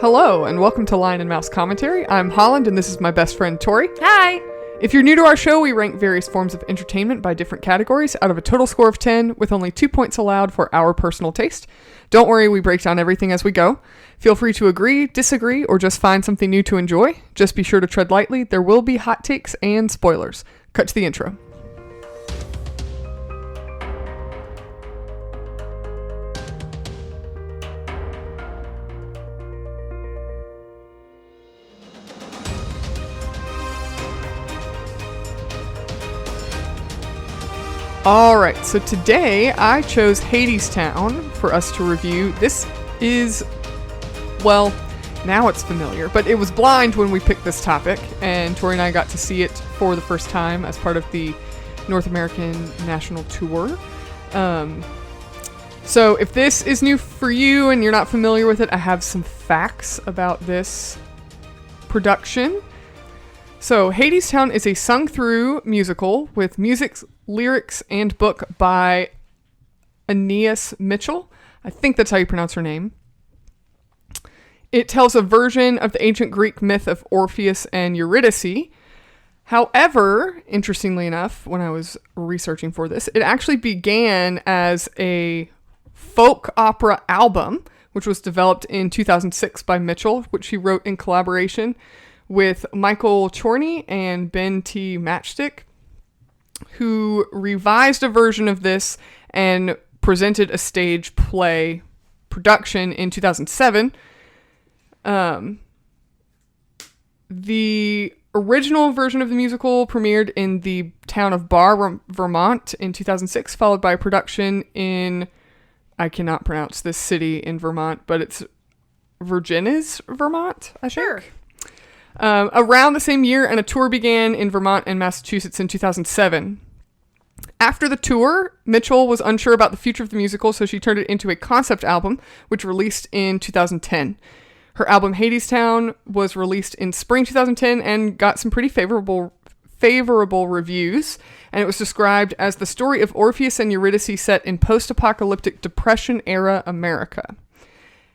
Hello, and welcome to Lion and Mouse Commentary. I'm Holland, and this is my best friend, Tori. Hi! If you're new to our show, we rank various forms of entertainment by different categories out of a total score of 10, with only 2 points allowed for our personal taste. Don't worry, we break down everything as we go. Feel free to agree, disagree, or just find something new to enjoy. Just be sure to tread lightly. There will be hot takes and spoilers. Cut to the intro. Alright, so today I chose Hadestown for us to review. This is, well, now it's familiar, but it was blind when we picked this topic, and Tori and I got to see it for the first time as part of the North American National Tour. So if this is new for you and you're not familiar with it, I have some facts about this production. So, Hadestown is a sung-through musical with music, lyrics, and book by Aeneas Mitchell. I think that's how you pronounce her name. It tells a version of the ancient Greek myth of Orpheus and Eurydice. However, interestingly enough, when I was researching for this, it actually began as a folk opera album, which was developed in 2006 by Mitchell, which he wrote in collaboration with Michael Chorney and Ben T. Matchstick, who revised a version of this and presented a stage play production in 2007. The original version of the musical premiered in the town of Barr, Vermont in 2006, followed by a production in, I cannot pronounce this city in Vermont, but it's Virginia's, Vermont, I think. Sure. Around the same year, and a tour began in Vermont and Massachusetts in 2007. After the tour, Mitchell was unsure about the future of the musical, so she turned it into a concept album, which released in 2010. Her album Hadestown was released in spring 2010 and got some pretty favorable reviews, and it was described as the story of Orpheus and Eurydice set in post-apocalyptic Depression-era America.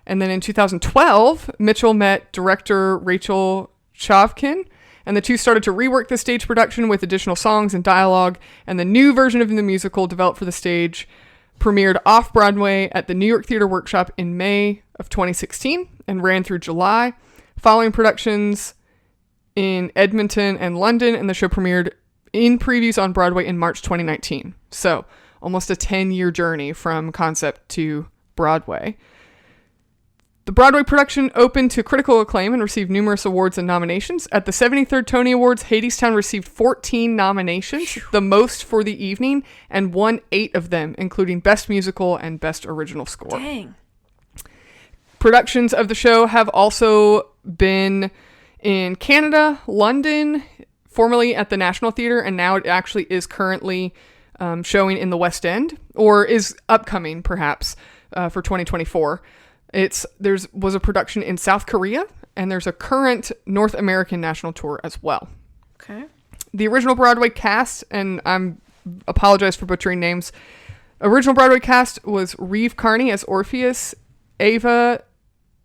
And then in 2012, Mitchell met director Rachel Chavkin, and the two started to rework the stage production with additional songs and dialogue, and the new version of the musical developed for the stage premiered off-Broadway at the New York Theater Workshop in May of 2016 and ran through July, following productions in Edmonton and London, and the show premiered in previews on Broadway in March 2019. So, almost a 10-year journey from concept to Broadway. The Broadway production opened to critical acclaim and received numerous awards and nominations. At the 73rd Tony Awards, Hadestown received 14 nominations, the most for the evening, and won 8 of them, including Best Musical and Best Original Score. Dang. Productions of the show have also been in Canada, London, formerly at the National Theatre, and now it actually is currently showing in the West End, or is upcoming, perhaps, for 2024. There was a production in South Korea, and there's a current North American national tour as well. Okay. The original Broadway cast, and apologize for butchering names. Original Broadway cast was Reeve Carney as Orpheus, Ava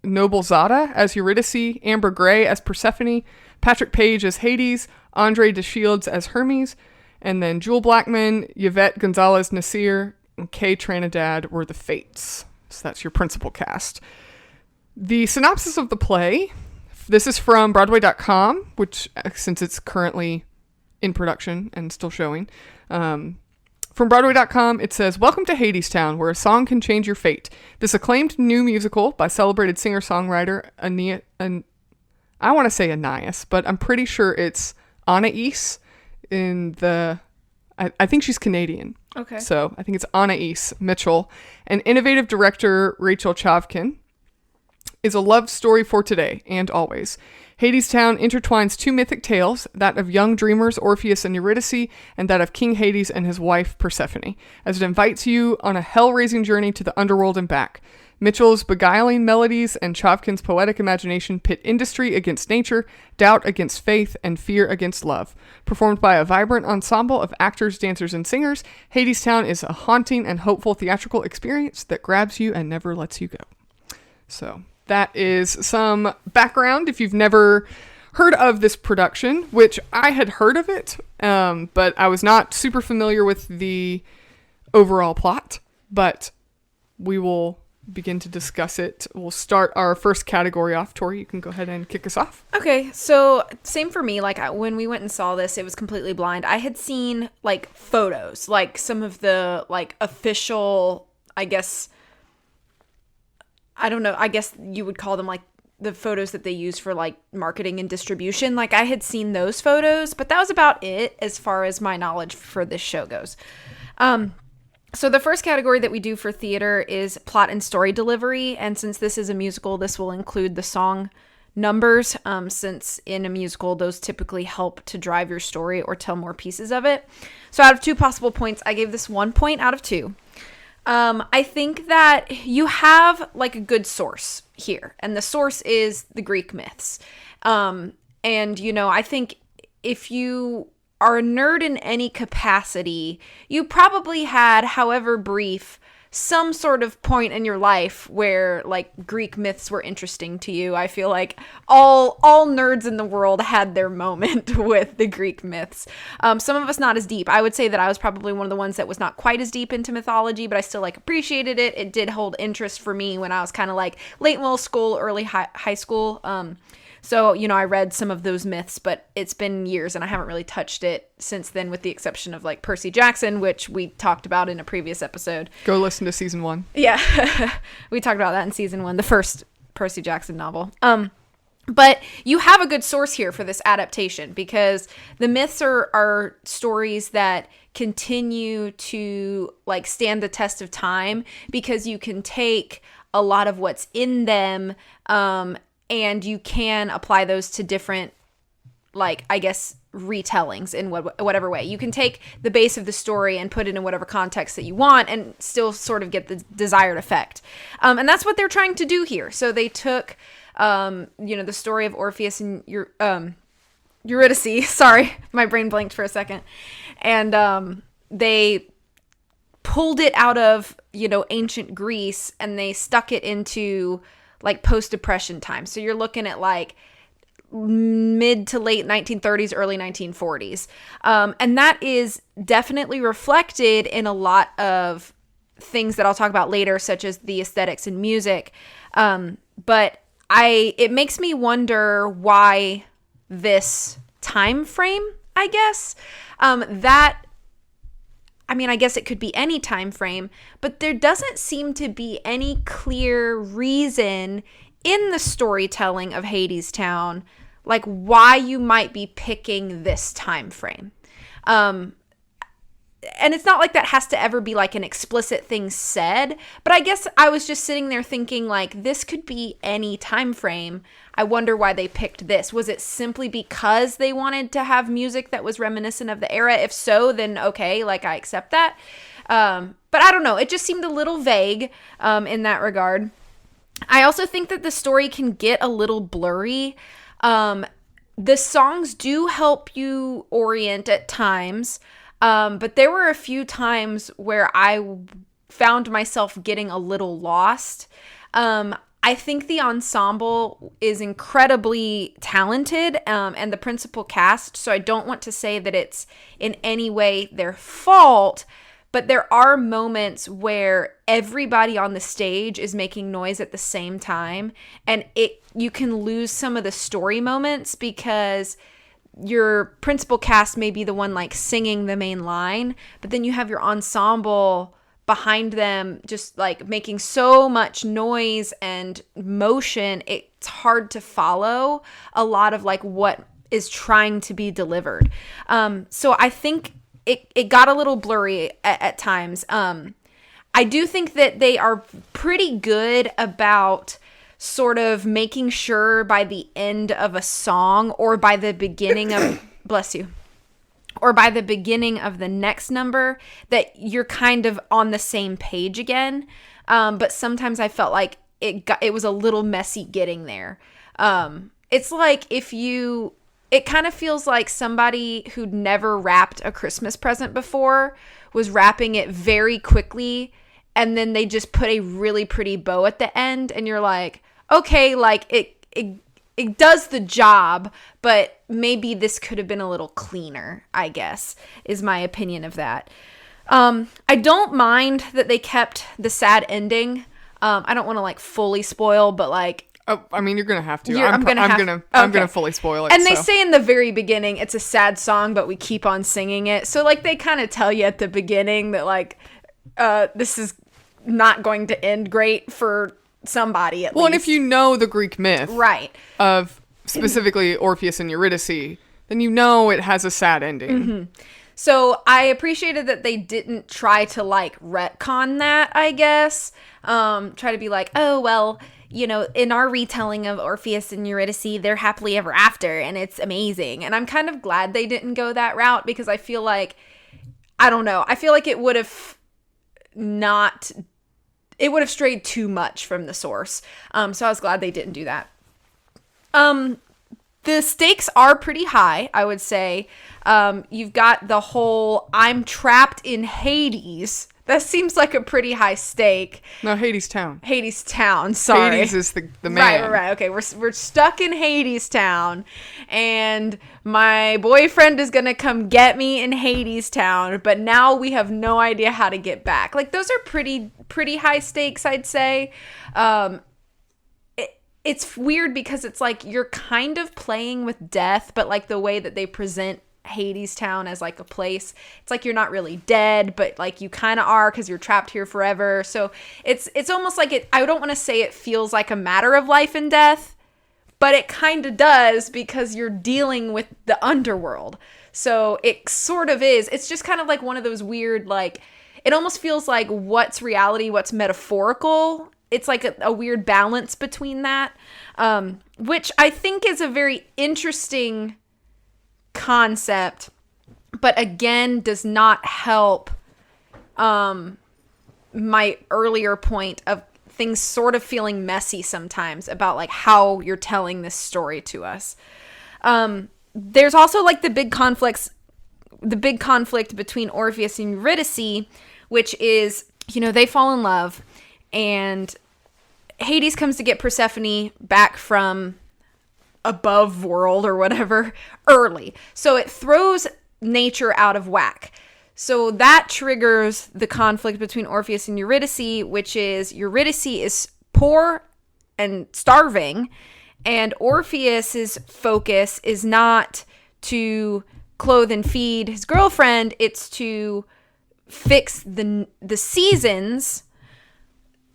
Noblezada as Eurydice, Amber Gray as Persephone, Patrick Page as Hades, Andre DeShields as Hermes, and then Jewel Blackman, Yvette Gonzalez Nasir, and Kay Trinidad were the Fates. So that's your principal cast. The synopsis of the play, this is from Broadway.com, which, since it's currently in production and still showing, from Broadway.com, it says, "Welcome to Hadestown, where a song can change your fate. This acclaimed new musical by celebrated singer-songwriter I want to say Aeneas, but I'm pretty sure it's Anais I think she's Canadian. Okay. So I think it's Anais Mitchell. And innovative director Rachel Chavkin is a love story for today and always. Hadestown intertwines two mythic tales, that of young dreamers Orpheus and Eurydice, and that of King Hades and his wife Persephone, as it invites you on a hell-raising journey to the underworld and back. Mitchell's beguiling melodies and Chavkin's poetic imagination pit industry against nature, doubt against faith, and fear against love. Performed by a vibrant ensemble of actors, dancers, and singers, Hadestown is a haunting and hopeful theatrical experience that grabs you and never lets you go. So, that is some background if you've never heard of this production, which I had heard of it, but I was not super familiar with the overall plot, but we will begin to discuss it. We'll start our first category off. Tori, you can go ahead and kick us off. Okay, so same for me. Like when we went and saw this, it was completely blind. I had seen like photos, like some of the like official, I guess, I don't know, I guess you would call them like the photos that they use for like marketing and distribution. Like I had seen those photos, but that was about it as far as my knowledge for this show goes. So the first category that we do for theater is plot and story delivery. And since this is a musical, this will include the song numbers, since in a musical, those typically help to drive your story or tell more pieces of it. So out of 2 possible points, I gave this 1 point out of 2. I think that you have like a good source here, and the source is the Greek myths. And, you know, I think if you are a nerd in any capacity, you probably had, however brief, some sort of point in your life where like Greek myths were interesting to you. I feel like all nerds in the world had their moment with the Greek myths. Some of us not as deep. I would say that I was probably one of the ones that was not quite as deep into mythology, but I still like appreciated it. It did hold interest for me when I was kind of like late middle school, early high school. So, you know, I read some of those myths, but it's been years and I haven't really touched it since then, with the exception of like Percy Jackson, which we talked about in a previous episode. Go listen to season 1. Yeah. We talked about that in season 1, the first Percy Jackson novel. But you have a good source here for this adaptation, because the myths are stories that continue to like stand the test of time, because you can take a lot of what's in them, and you can apply those to different, like, I guess, retellings in whatever way. You can take the base of the story and put it in whatever context that you want and still sort of get the desired effect. And that's what they're trying to do here. So they took, you know, the story of Orpheus and Eurydice. Sorry, my brain blanked for a second. And they pulled it out of, you know, ancient Greece, and they stuck it into like post-depression time. So you're looking at like mid to late 1930s, early 1940s. And that is definitely reflected in a lot of things that I'll talk about later, such as the aesthetics in music. But it makes me wonder why this time frame, I guess. I mean, I guess it could be any time frame, but there doesn't seem to be any clear reason in the storytelling of Hadestown, like why you might be picking this time frame. And it's not like that has to ever be like an explicit thing said, but I guess I was just sitting there thinking like this could be any time frame. I wonder why they picked this. Was it simply because they wanted to have music that was reminiscent of the era? If so, then okay, like I accept that. But I don't know. It just seemed a little vague in that regard. I also think that the story can get a little blurry. The songs do help you orient at times. But there were a few times where I found myself getting a little lost. I think the ensemble is incredibly talented, and the principal cast, so I don't want to say that it's in any way their fault, but there are moments where everybody on the stage is making noise at the same time, and you can lose some of the story moments because your principal cast may be the one like singing the main line, but then you have your ensemble behind them just like making so much noise and motion, it's hard to follow a lot of like what is trying to be delivered. So I think it got a little blurry at times. I do think that they are pretty good about sort of making sure by the end of a song or by the beginning of bless you, or by the beginning of the next number that you're kind of on the same page again. But sometimes I felt like it was a little messy getting there. It's like it kind of feels like somebody who'd never wrapped a Christmas present before was wrapping it very quickly, and then they just put a really pretty bow at the end, and you're like, okay, like it does the job, but maybe this could have been a little cleaner, I guess, is my opinion of that. I don't mind that they kept the sad ending. I don't want to like fully spoil, but like, oh, I mean, you're gonna have to. I'm gonna fully spoil it. And they say in the very beginning, it's a sad song, but we keep on singing it. So like, they kind of tell you at the beginning that like, this is not going to end great for somebody at least. Well, and if you know the Greek myth, right, of specifically Orpheus and Eurydice, then you know it has a sad ending. Mm-hmm. So I appreciated that they didn't try to like retcon that, I guess. Try to be like, oh, well, you know, in our retelling of Orpheus and Eurydice, they're happily ever after and it's amazing. And I'm kind of glad they didn't go that route because I feel like, I don't know, I feel like it would have strayed too much from the source. So I was glad they didn't do that. The stakes are pretty high, I would say. You've got the whole I'm trapped in Hades. That seems like a pretty high stake. No, Hadestown. Hadestown, sorry. Hades is the man. Right. Okay, we're stuck in Hadestown, and my boyfriend is gonna come get me in Hadestown, but now we have no idea how to get back. Like, those are pretty high stakes, I'd say. It's weird because it's like you're kind of playing with death, but like the way that they present Hadestown as like a place, it's like you're not really dead, but like you kind of are because you're trapped here forever. So it's almost like it, I don't want to say it feels like a matter of life and death, but it kind of does because you're dealing with the underworld. So it sort of is. It's just kind of like one of those weird, like, it almost feels like what's reality, what's metaphorical. It's like a weird balance between that, which I think is a very interesting concept, but again, does not help my earlier point of things sort of feeling messy sometimes about like how you're telling this story to us. There's also like the big conflict between Orpheus and Eurydice, which is, you know, they fall in love and Hades comes to get Persephone back from above world or whatever early. So it throws nature out of whack. So that triggers the conflict between Orpheus and Eurydice, which is Eurydice is poor and starving, and Orpheus's focus is not to clothe and feed his girlfriend, it's to fix the seasons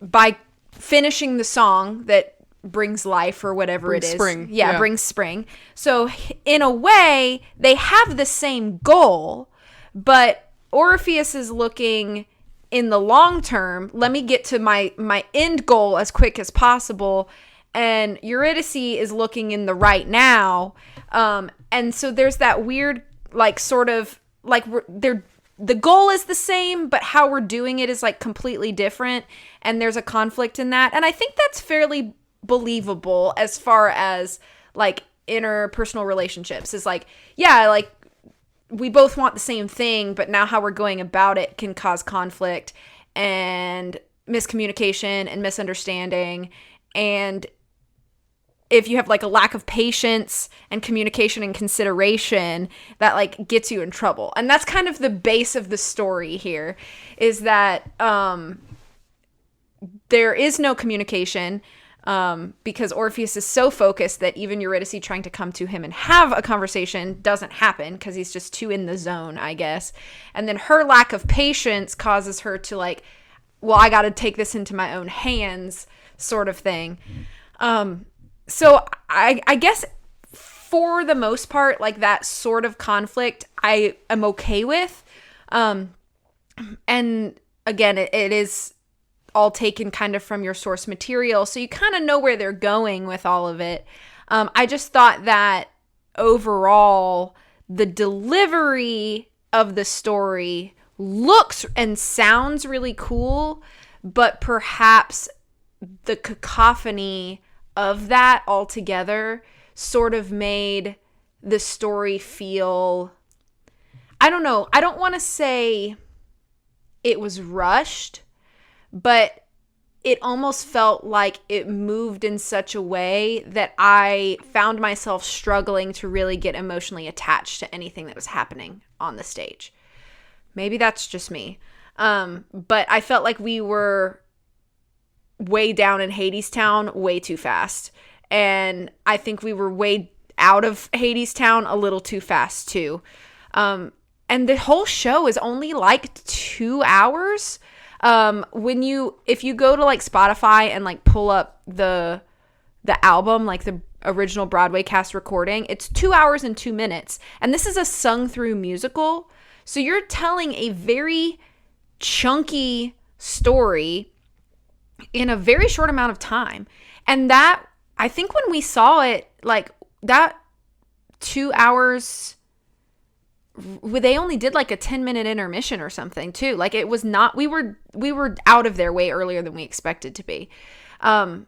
by finishing the song that brings life or whatever it is. Spring. Yeah, brings spring. So in a way, they have the same goal, but Orpheus is looking in the long term, let me get to my end goal as quick as possible, and Eurydice is looking in the right now. And so there's that weird, like, sort of, like, the goal is the same, but how we're doing it is like completely different. And there's a conflict in that. And I think that's fairly believable as far as like interpersonal relationships is like, yeah, like we both want the same thing, but now how we're going about it can cause conflict and miscommunication and misunderstanding. And if you have like a lack of patience and communication and consideration, that like gets you in trouble. And that's kind of the base of the story here, is that there is no communication because Orpheus is so focused that even Eurydice trying to come to him and have a conversation doesn't happen because he's just too in the zone, I guess. And then her lack of patience causes her to like, well, I got to take this into my own hands sort of thing. So I guess for the most part, like that sort of conflict, I am okay with. And again, it is all taken kind of from your source material. So you kind of know where they're going with all of it. I just thought that overall, the delivery of the story looks and sounds really cool, but perhaps the cacophony of that altogether sort of made the story feel, I don't know, I don't want to say it was rushed, but it almost felt like it moved in such a way that I found myself struggling to really get emotionally attached to anything that was happening on the stage. Maybe that's just me. But I felt like we were way down in Hadestown way too fast. And I think we were way out of Hadestown a little too fast too. And the whole show is only like 2 hours. If you go to like Spotify and like pull up the album, like the original Broadway cast recording, it's 2 hours and 2 minutes. And this is a sung through musical. So you're telling a very chunky story in a very short amount of time. And that, I think when we saw it, like that 2 hours, they only did like a 10-minute intermission or something too. Like it was not, we were out of there way earlier than we expected to be. I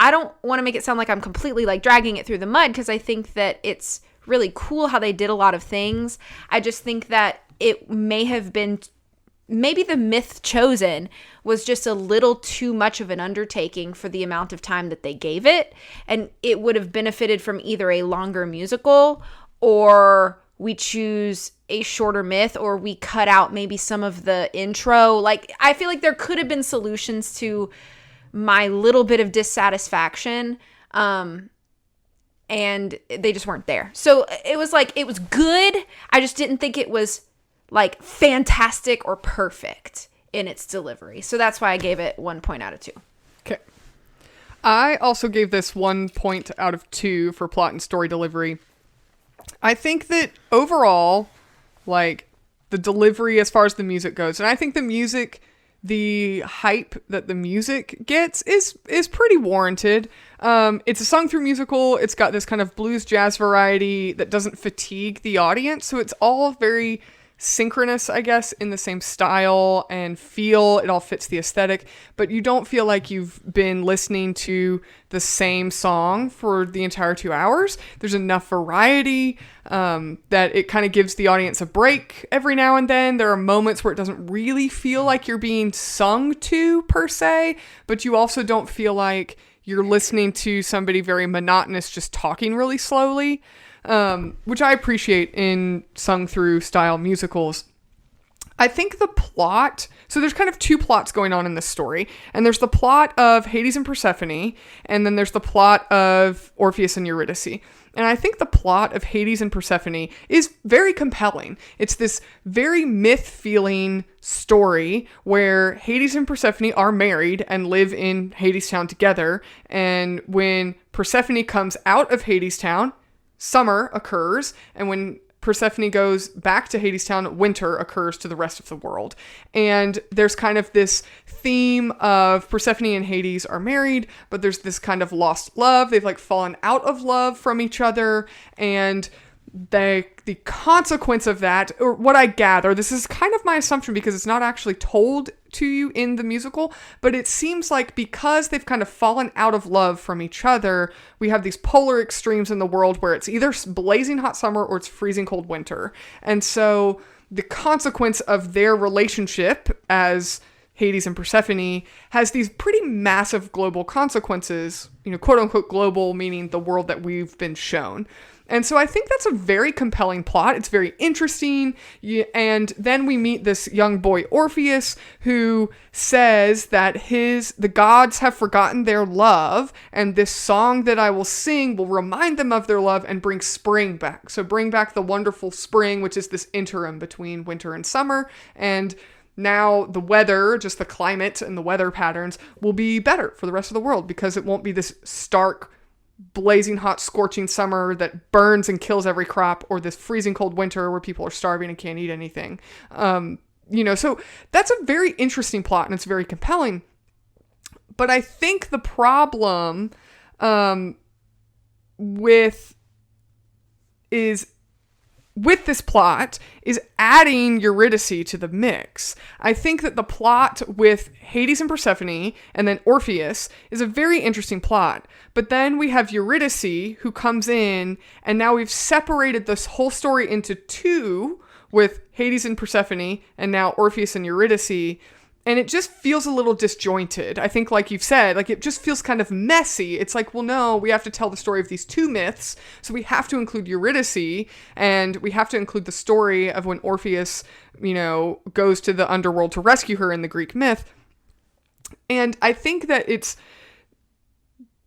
don't want to make it sound like I'm completely like dragging it through the mud, because I think that it's really cool how they did a lot of things. I just think that it may have been, maybe the myth chosen was just a little too much of an undertaking for the amount of time that they gave it. And it would have benefited from either a longer musical, or we choose a shorter myth, or we cut out maybe some of the intro. Like, I feel like there could have been solutions to my little bit of dissatisfaction. And they just weren't there. So it was like, it was good. I just didn't think it was like fantastic or perfect in its delivery. So that's why I gave it 1 point out of 2. Okay. I also gave this 1 point out of 2 for plot and story delivery. I think that overall, like, the delivery as far as the music goes, and I think the music, the hype that the music gets is pretty warranted. It's a sung through musical. It's got this kind of blues jazz variety that doesn't fatigue the audience. So it's all very synchronous, I guess, in the same style and feel. It all fits the aesthetic, but you don't feel like you've been listening to the same song for the entire 2 hours. There's enough variety that it kind of gives the audience a break every now and then. There are moments where it doesn't really feel like you're being sung to per se, but you also don't feel like you're listening to somebody very monotonous just talking really slowly. Which I appreciate in sung through style musicals. I think the plot, so there's kind of 2 plots going on in this story, and there's the plot of Hades and Persephone, and then there's the plot of Orpheus and Eurydice. And I think the plot of Hades and Persephone is very compelling. It's this very myth-feeling story where Hades and Persephone are married and live in Hadestown together, and when Persephone comes out of Hadestown, summer occurs, and when Persephone goes back to Hadestown, winter occurs to the rest of the world. And there's kind of this theme of Persephone and Hades are married, but there's this kind of lost love. They've like fallen out of love from each other, and the consequence of that, or what I gather, this is kind of my assumption because it's not actually told to you in the musical, but it seems like because they've kind of fallen out of love from each other, we have these polar extremes in the world where it's either blazing hot summer or it's freezing cold winter. And so the consequence of their relationship as Hades and Persephone has these pretty massive global consequences, quote unquote global, meaning the world that we've been shown. And so I think that's a very compelling plot. It's very interesting. And then we meet this young boy, Orpheus, who says that the gods have forgotten their love, and this song that I will sing will remind them of their love and bring spring back. So bring back the wonderful spring, which is this interim between winter and summer. And now the weather, just the climate and the weather patterns, will be better for the rest of the world because it won't be this stark, blazing hot, scorching summer that burns and kills every crop, or this freezing cold winter where people are starving and can't eat anything. So that's a very interesting plot and it's very compelling. But I think the problem with this plot is adding Eurydice to the mix. I think that the plot with Hades and Persephone and then Orpheus is a very interesting plot. But then we have Eurydice who comes in, and now we've separated this whole story into 2 with Hades and Persephone and now Orpheus and Eurydice. And it just feels a little disjointed. I think, like you've said, like it just feels kind of messy. It's like, well, no, we have to tell the story of these two myths. So we have to include Eurydice, and we have to include the story of when Orpheus, goes to the underworld to rescue her in the Greek myth. And I think that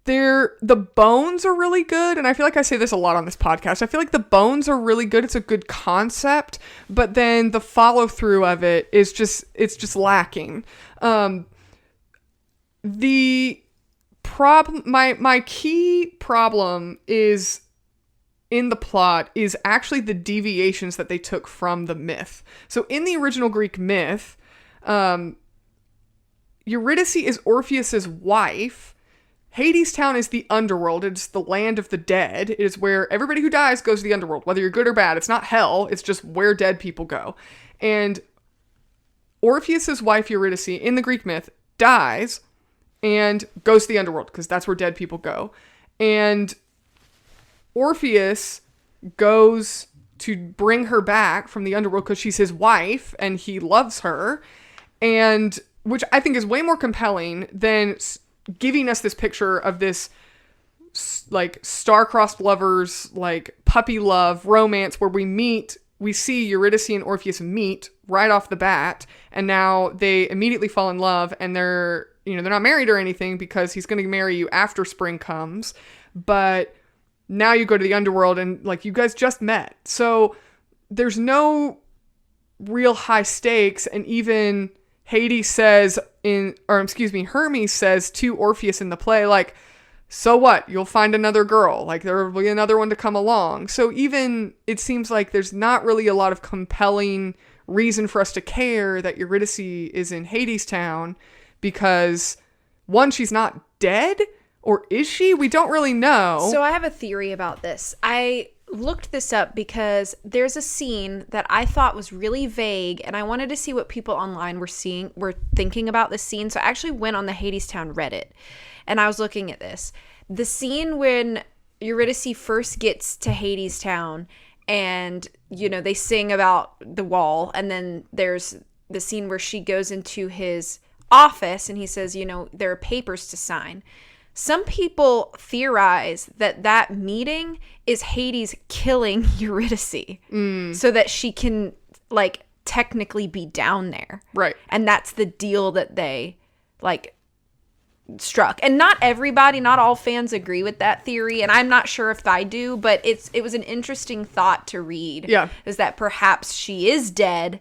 the bones are really good, and I feel like I say this a lot on this podcast. I feel like the bones are really good. It's a good concept, but then the follow through of it is just lacking. The problem, my key problem is in the plot is actually the deviations that they took from the myth. So in the original Greek myth, Eurydice is Orpheus's wife. Hadestown is the underworld. It's the land of the dead. It is where everybody who dies goes to the underworld, whether you're good or bad. It's not hell. It's just where dead people go. And Orpheus's wife, Eurydice, in the Greek myth, dies and goes to the underworld because that's where dead people go. And Orpheus goes to bring her back from the underworld because she's his wife and he loves her. And which I think is way more compelling than giving us this picture of this like star-crossed lovers, like puppy love romance where we see Eurydice and Orpheus meet right off the bat, and now they immediately fall in love, and they're not married or anything because he's going to marry you after spring comes, but now you go to the underworld and like you guys just met. So there's no real high stakes, and even Hermes says to Orpheus in the play, like, so what? You'll find another girl. Like, there will be another one to come along. So even, it seems like there's not really a lot of compelling reason for us to care that Eurydice is in Hadestown because, one, she's not dead, or is she? We don't really know. So I have a theory about this. I looked this up because there's a scene that I thought was really vague, and I wanted to see what people online were thinking about this scene. So I actually went on the Hadestown Reddit and I was looking at this. The scene when Eurydice first gets to Hadestown and, they sing about the wall, and then there's the scene where she goes into his office and he says, there are papers to sign. Some people theorize that meeting is Hades killing Eurydice so that she can, like, technically be down there. Right. And that's the deal that they, like, struck. And not all fans agree with that theory, and I'm not sure if I do, but it was an interesting thought to read. Yeah. Is that perhaps she is dead,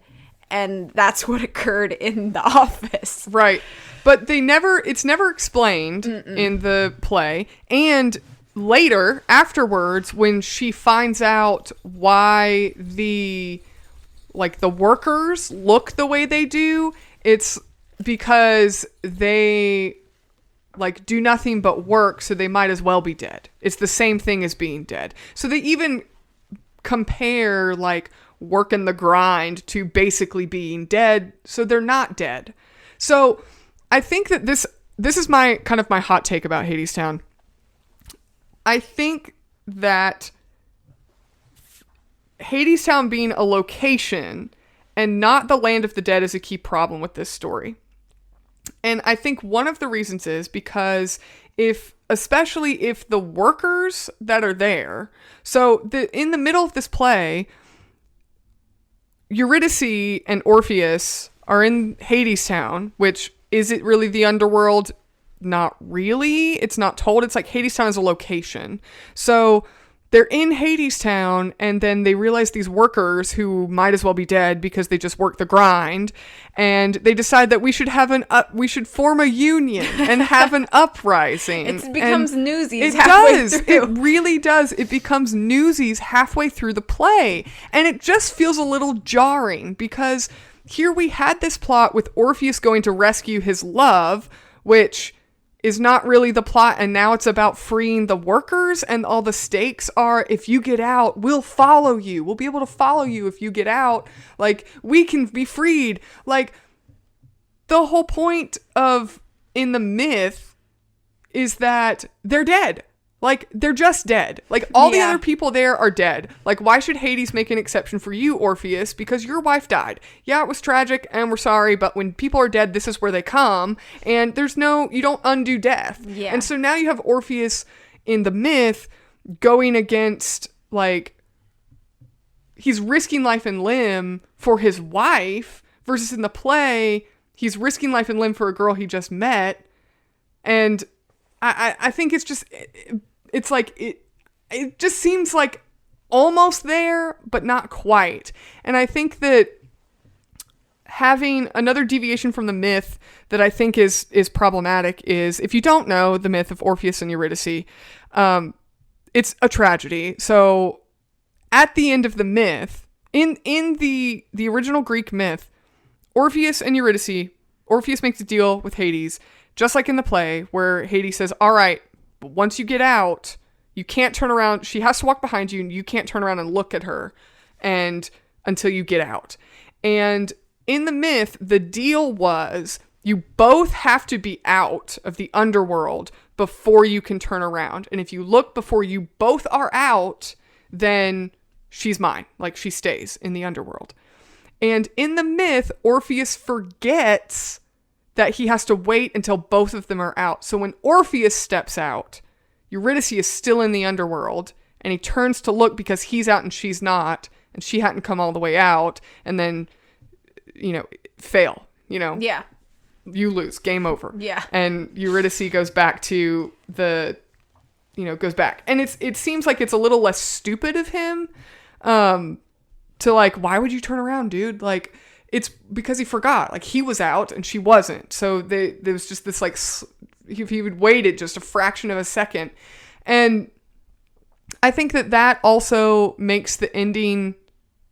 and that's what occurred in the office. Right. But it's never explained in the play. And later, afterwards, when she finds out why the workers look the way they do, it's because they do nothing but work, so they might as well be dead. It's the same thing as being dead. So they even compare working the grind to basically being dead, so they're not dead. So I think that this is my hot take about Hadestown. I think that Hadestown being a location and not the land of the dead is a key problem with this story. And I think one of the reasons is because especially if the workers that are there, so in the middle of this play, Eurydice and Orpheus are in Hadestown, which, is it really the underworld? Not really. It's not told. It's like Hadestown is a location. So they're in Hadestown, and then they realize these workers who might as well be dead because they just work the grind, and they decide that we should form a union and have an uprising. It becomes Newsies. It really does. It becomes Newsies halfway through the play, and it just feels a little jarring because here we had this plot with Orpheus going to rescue his love, which is not really the plot, and now it's about freeing the workers, and all the stakes are, if you get out, we'll follow you. We'll be able to follow you if you get out. We can be freed. The whole point in the myth is that they're dead. Like, they're just dead. Like, all the Yeah. other people there are dead. Like, why should Hades make an exception for you, Orpheus? Because your wife died. Yeah, it was tragic, and we're sorry, but when people are dead, this is where they come. And you don't undo death. Yeah. And so now you have Orpheus in the myth going against, like, he's risking life and limb for his wife, versus in the play, he's risking life and limb for a girl he just met. And I think it's just... It's like, it just seems like almost there, but not quite. And I think that having another deviation from the myth that I think is problematic is, if you don't know the myth of Orpheus and Eurydice, it's a tragedy. So at the end of the myth, in the original Greek myth, Orpheus and Eurydice, Orpheus makes a deal with Hades, just like in the play, where Hades says, all right, but once you get out, you can't turn around. She has to walk behind you, and you can't turn around and look at her until you get out. And in the myth, the deal was you both have to be out of the underworld before you can turn around. And if you look before you both are out, then she's mine. Like, she stays in the underworld. And in the myth, Orpheus forgets that he has to wait until both of them are out. So when Orpheus steps out, Eurydice is still in the underworld, and he turns to look because he's out and she's not, and she hadn't come all the way out, and then, fail, Yeah. you lose, game over. Yeah. And Eurydice goes back to goes back. And it seems like it's a little less stupid of him, to like, why would you turn around, dude? Like, it's because he forgot, like, he was out and she wasn't. So there was just this, like, if he would waited just a fraction of a second. And I think that also makes the ending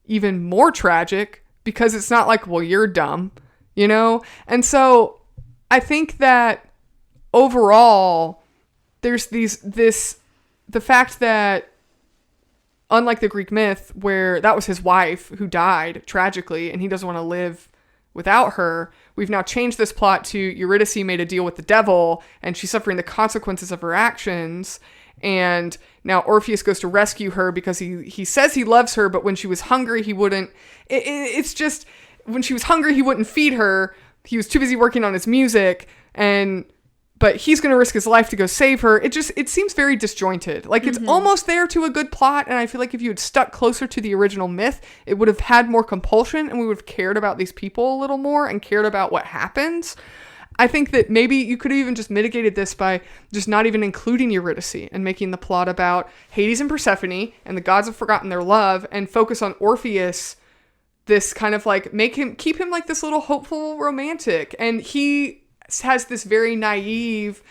even more tragic, because it's not like, well, you're dumb, And so I think that overall there's the fact that, unlike the Greek myth, where that was his wife who died tragically and he doesn't want to live without her, we've now changed this plot to Eurydice made a deal with the devil and she's suffering the consequences of her actions. And now Orpheus goes to rescue her because he says he loves her, but when she was hungry, he wouldn't. It's just, when she was hungry, he wouldn't feed her. He was too busy working on his music, but he's going to risk his life to go save her. It seems very disjointed. Like, it's almost there to a good plot. And I feel like if you had stuck closer to the original myth, it would have had more compulsion and we would have cared about these people a little more and cared about what happens. I think that maybe you could have even just mitigated this by just not even including Eurydice and making the plot about Hades and Persephone and the gods have forgotten their love, and focus on Orpheus, this kind of like, keep him like this little hopeful romantic. And he has this very naive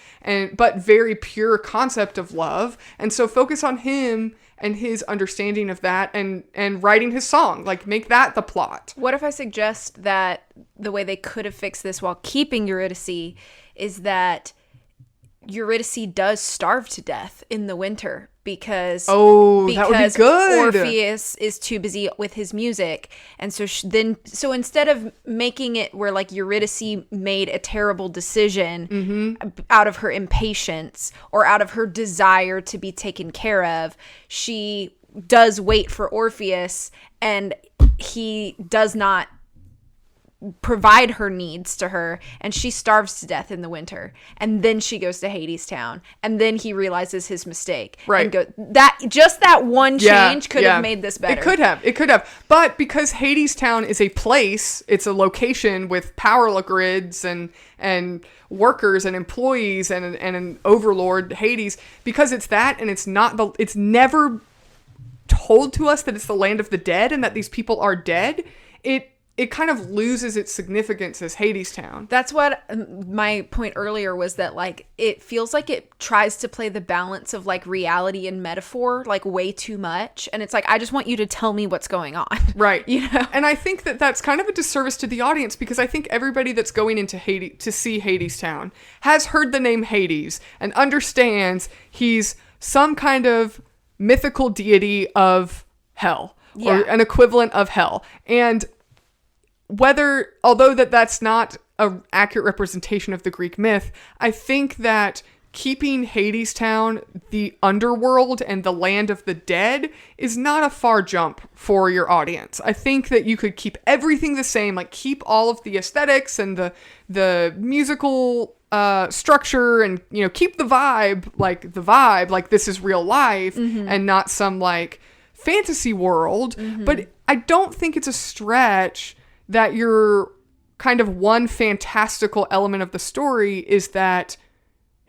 but very pure concept of love. And so focus on him and his understanding of that, and writing his song, like, make that the plot. What if I suggest that the way they could have fixed this while keeping Eurydice is that Eurydice does starve to death in the winter because that would be good. Orpheus is too busy with his music. And so so instead of making it where, like, Eurydice made a terrible decision out of her impatience or out of her desire to be taken care of, she does wait for Orpheus and he does not provide her needs to her, and she starves to death in the winter, and then she goes to Hadestown, and then he realizes his mistake, right? And that one change could have made this better. It could have, but because Hadestown is a place, it's a location with power grids and workers and employees and an overlord, Hades, because it's that, and it's never told to us that it's the land of the dead and that these people are dead. It kind of loses its significance as Hadestown. That's what my point earlier was, that, like, it feels like it tries to play the balance of, like, reality and metaphor, like, way too much. And it's like, I just want you to tell me what's going on. Right. And I think that that's kind of a disservice to the audience, because I think everybody that's going into Hades to see Hadestown has heard the name Hades and understands he's some kind of mythical deity of hell, or an equivalent of hell. And although that's not an accurate representation of the Greek myth, I think that keeping Hadestown the underworld and the land of the dead is not a far jump for your audience. I think that you could keep everything the same, like keep all of the aesthetics and the musical structure, and keep the vibe like this is real life and not some like fantasy world. But I don't think it's a stretch that your kind of one fantastical element of the story is that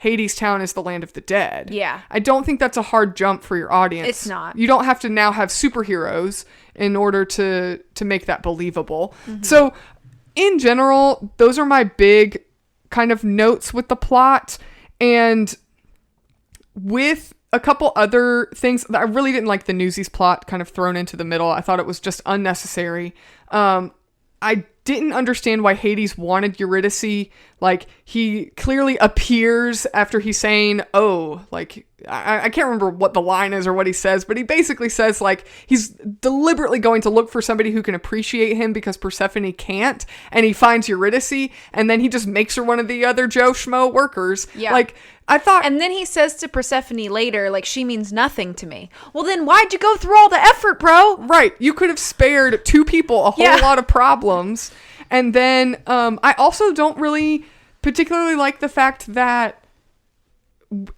Hadestown is the land of the dead. Yeah. I don't think that's a hard jump for your audience. It's not. You don't have to now have superheroes in order to make that believable. So in general, those are my big kind of notes with the plot. And with a couple other things, I really didn't like the Newsies plot kind of thrown into the middle. I thought it was just unnecessary. I didn't understand why Hades wanted Eurydice. Like, he clearly appears after he's saying, oh, like, I can't remember what the line is or what he says, but he basically says, like, he's deliberately going to look for somebody who can appreciate him because Persephone can't, and he finds Eurydice, and then he just makes her one of the other Joe Schmo workers. Yeah. Like, I thought... And then he says to Persephone later, like, she means nothing to me. Well, then why'd you go through all the effort, bro? Right. You could have spared two people a whole lot of problems. And then I also don't really particularly like the fact that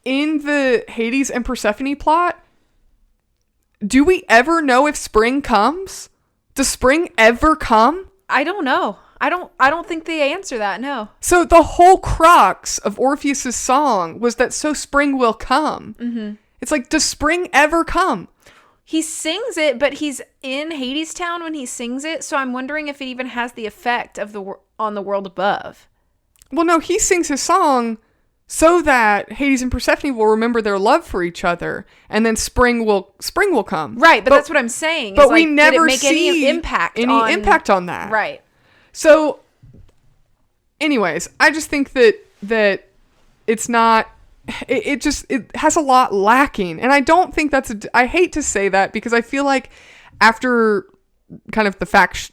in the Hades and Persephone plot, do we ever know if spring comes? Does spring ever come? I don't know. I don't think they answer that, no. So the whole crux of Orpheus's song was that so spring will come. Mm-hmm. It's like, does spring ever come? He sings it, but he's in Hadestown when he sings it, so I'm wondering if it even has the effect of on the world above. Well, no, he sings his song so that Hades and Persephone will remember their love for each other, and then spring will come. Right, but that's what I'm saying. But we never see any impact on that. Right. So, anyways, I just think that it's not. It has a lot lacking, and I don't think I hate to say that because I feel like after kind of the fact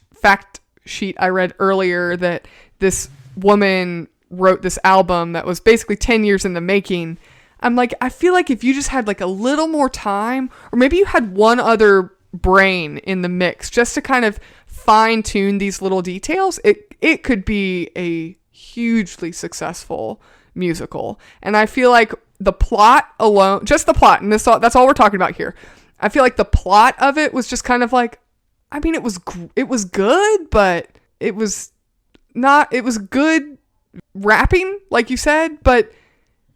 sheet I read earlier that this woman wrote this album that was basically 10 years in the making, I'm like, I feel like if you just had like a little more time, or maybe you had one other brain in the mix just to kind of fine tune these little details, it could be a hugely successful musical. And I feel like the plot alone, just the plot, and that's all we're talking about here. I feel like the plot of it was just kind of like, I mean, it was good, but it was good rapping, like you said, but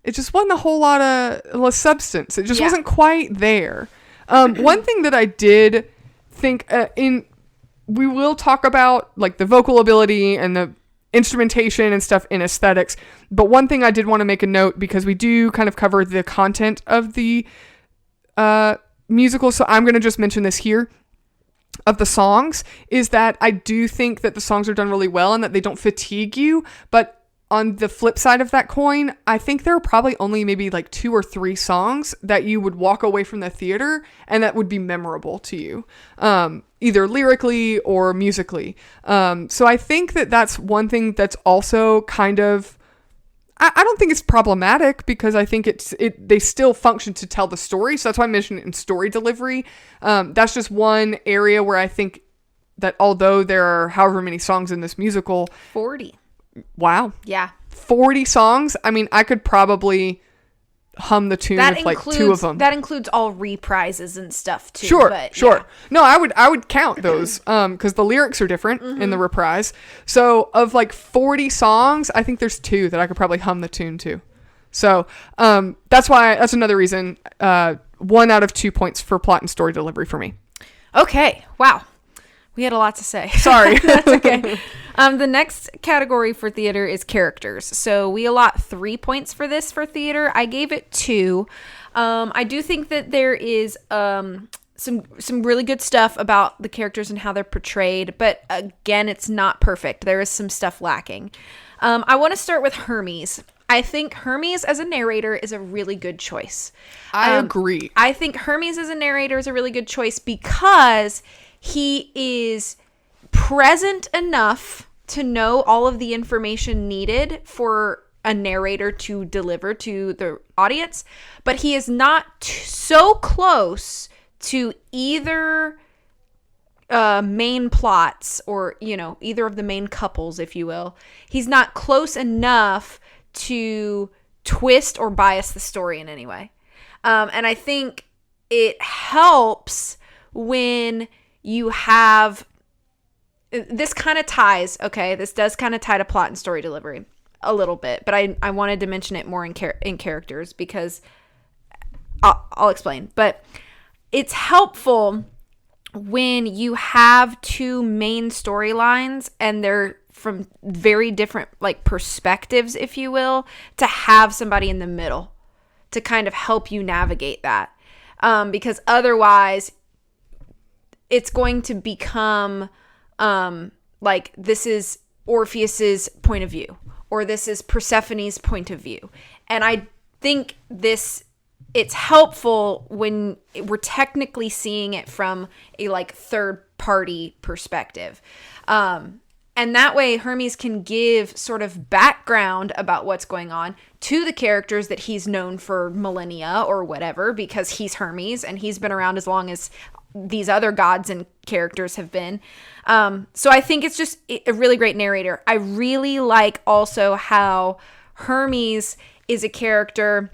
it just wasn't a whole lot of substance. It just wasn't quite there. One thing that I did think we will talk about like the vocal ability and the instrumentation and stuff in aesthetics, but one thing I did want to make a note, because we do kind of cover the content of the musical, so I'm going to just mention this here, of the songs, is that I do think that the songs are done really well and that they don't fatigue you, but on the flip side of that coin, I think there are probably only maybe like 2 or 3 songs that you would walk away from the theater and that would be memorable to you, either lyrically or musically. So I think that that's one thing that's also kind of, I don't think it's problematic, because I think they still function to tell the story. So that's why I mentioned it in story delivery. That's just one area where I think that although there are however many songs in this musical, 40. Wow. Yeah. 40 songs. I mean, I could probably hum the tune of like 2 of them. That includes all reprises and stuff too. Sure. But, sure. Yeah. No, I would count those because the lyrics are different in the reprise. So of like 40 songs, I think there's 2 that I could probably hum the tune to. So that's another reason 1 out of 2 points for plot and story delivery for me. Okay. Wow. We had a lot to say. Sorry. That's okay. The next category for theater is characters. So we allot 3 points for this for theater. I gave it 2. I do think that there is some really good stuff about the characters and how they're portrayed. But again, it's not perfect. There is some stuff lacking. I want to start with Hermes. I think Hermes as a narrator is a really good choice. I agree. I think Hermes as a narrator is a really good choice because he is present enough to know all of the information needed for a narrator to deliver to the audience, but he is not so close to either main plots or, either of the main couples, if you will. He's not close enough to twist or bias the story in any way. And I think it helps when you have, this kind of ties, this does kind of tie to plot and story delivery a little bit, but I wanted to mention it more in characters because I'll explain. But it's helpful when you have two main storylines and they're from very different perspectives, if you will, to have somebody in the middle to kind of help you navigate that. Because otherwise it's going to become this is Orpheus's point of view, or this is Persephone's point of view. And I think it's helpful when we're technically seeing it from a third party perspective. And that way Hermes can give sort of background about what's going on to the characters that he's known for millennia or whatever, because he's Hermes and he's been around as long as these other gods and characters have been. So I think it's just a really great narrator. I really like also how Hermes is a character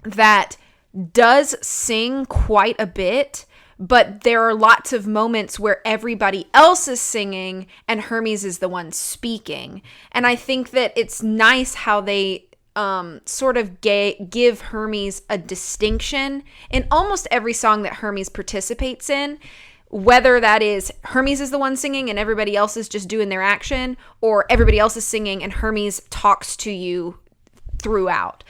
that does sing quite a bit, but there are lots of moments where everybody else is singing and Hermes is the one speaking. And I think that it's nice how they sort of give Hermes a distinction in almost every song that Hermes participates in, whether that is Hermes is the one singing and everybody else is just doing their action, or everybody else is singing and Hermes talks to you throughout.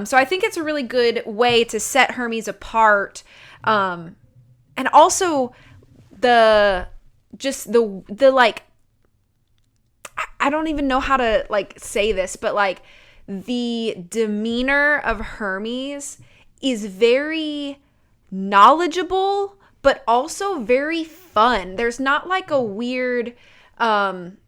So I think it's a really good way to set Hermes apart. And also I don't even know how to say this, but the demeanor of Hermes is very knowledgeable, but also very fun. There's not a weird, uppity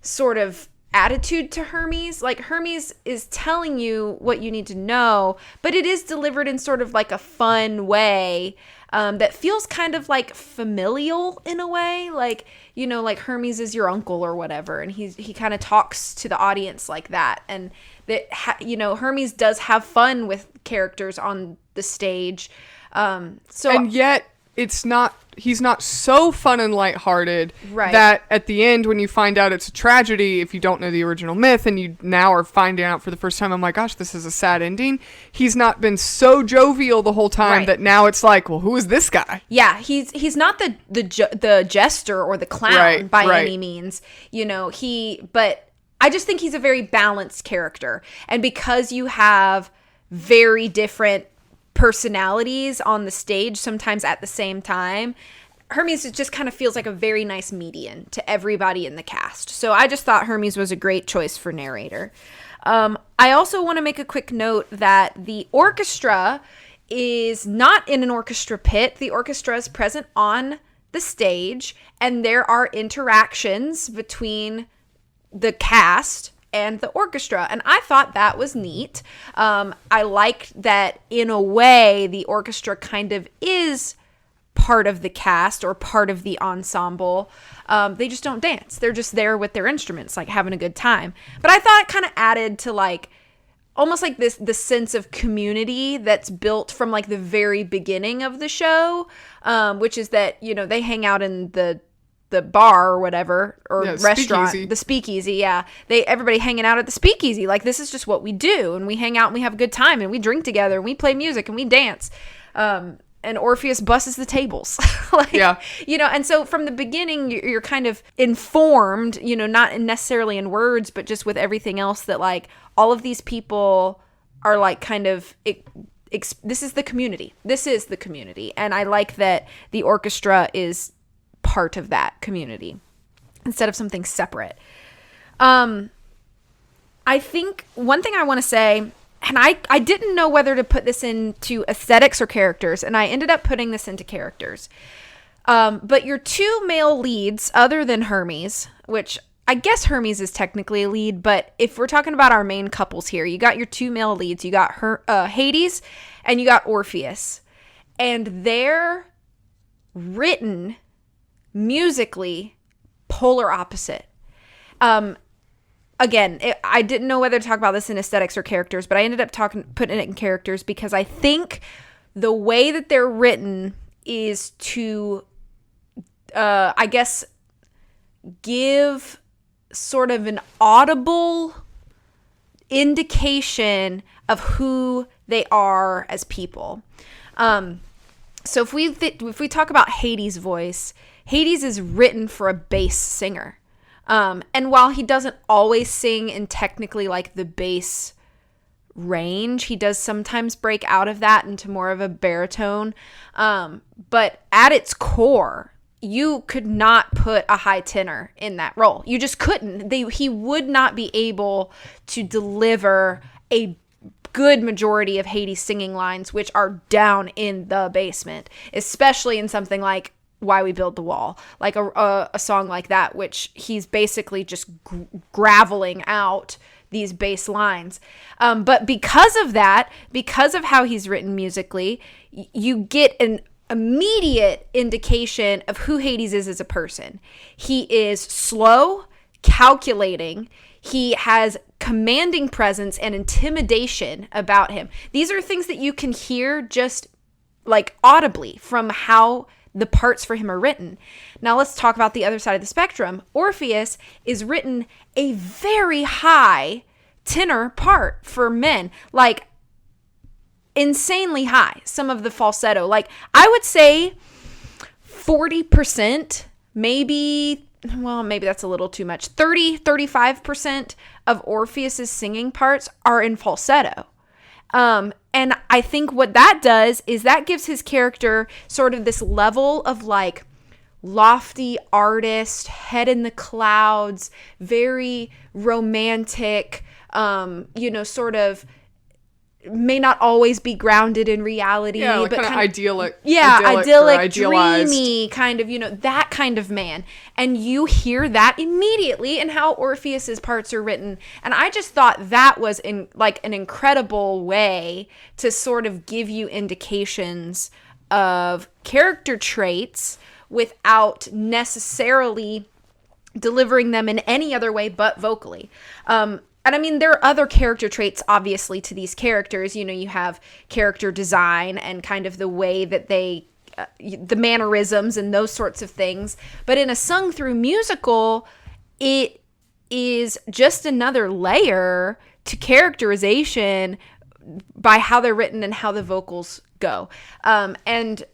sort of attitude to Hermes. Hermes is telling you what you need to know, but it is delivered in sort of a fun way that feels kind of familial in a way. Hermes is your uncle or whatever, and he kind of talks to the audience like that. And that Hermes does have fun with characters on the stage. And yet he's not so fun and lighthearted, right, that at the end, when you find out it's a tragedy, if you don't know the original myth and you now are finding out for the first time, oh my gosh, this is a sad ending. He's not been so jovial the whole time, right, that now it's well, who is this guy? Yeah, he's not the jester or the clown, right, by any means, but I just think he's a very balanced character. And because you have very different personalities on the stage, sometimes at the same time, Hermes just kind of feels like a very nice median to everybody in the cast. So I just thought Hermes was a great choice for narrator. I also want to make a quick note that the orchestra is not in an orchestra pit. The orchestra is present on the stage, and there are interactions between the cast and the orchestra. And I thought that was neat. I liked that in a way the orchestra kind of is part of the cast or part of the ensemble. They just don't dance. They're just there with their instruments, having a good time. But I thought it kind of added to almost the sense of community that's built from the very beginning of the show, which is that, they hang out in the bar or whatever, or restaurant, speakeasy. The speakeasy. Yeah. Everybody hanging out at the speakeasy. This is just what we do. And we hang out and we have a good time and we drink together and we play music and we dance. And Orpheus busses the tables. And so from the beginning, you're kind of informed, not necessarily in words, but just with everything else that all of these people are this is the community. This is the community. And I like that the orchestra is part of that community instead of something separate. I think one thing I want to say, and I didn't know whether to put this into aesthetics or characters, and I ended up putting this into characters. But your two male leads, other than Hermes, which I guess Hermes is technically a lead, but if we're talking about our main couples here, you got your two male leads. You got Hades and you got Orpheus. And they're written musically polar opposite. Again, I didn't know whether to talk about this in aesthetics or characters, but I ended up putting it in characters because I think the way that they're written is to, I guess, give sort of an audible indication of who they are as people. So if we talk about Hades' voice, Hades is written for a bass singer. And while he doesn't always sing in technically like the bass range, he does sometimes break out of that into more of a baritone. But at its core, you could not put a high tenor in that role. You just couldn't. He would not be able to deliver a good majority of Hades' singing lines, which are down in the basement, especially in something like Why We Build the Wall, like a song like that, which he's basically just graveling out these bass lines. But because of that, because of how he's written musically, you get an immediate indication of who Hades is as a person. He is slow, calculating. He has commanding presence and intimidation about him. These are things that you can hear just like audibly from how the parts for him are written. Now let's talk about the other side of the spectrum. Orpheus is written a very high tenor part for men, like insanely high. Some of the falsetto, like I would say 40%, maybe that's a little too much. 35% of Orpheus's singing parts are in falsetto. And I think what that does is that gives his character sort of this level of like lofty artist, head in the clouds, very romantic, sort of may not always be grounded in reality. Yeah, like but kind of idyllic, dreamy, kind of, that kind of man. And you hear that immediately in how Orpheus's parts are written. And I just thought that was an incredible way to sort of give you indications of character traits without necessarily delivering them in any other way but vocally. And I mean, there are other character traits, obviously, to these characters. You have character design and kind of the way that the mannerisms and those sorts of things. But in a sung through musical, it is just another layer to characterization by how they're written and how the vocals go. And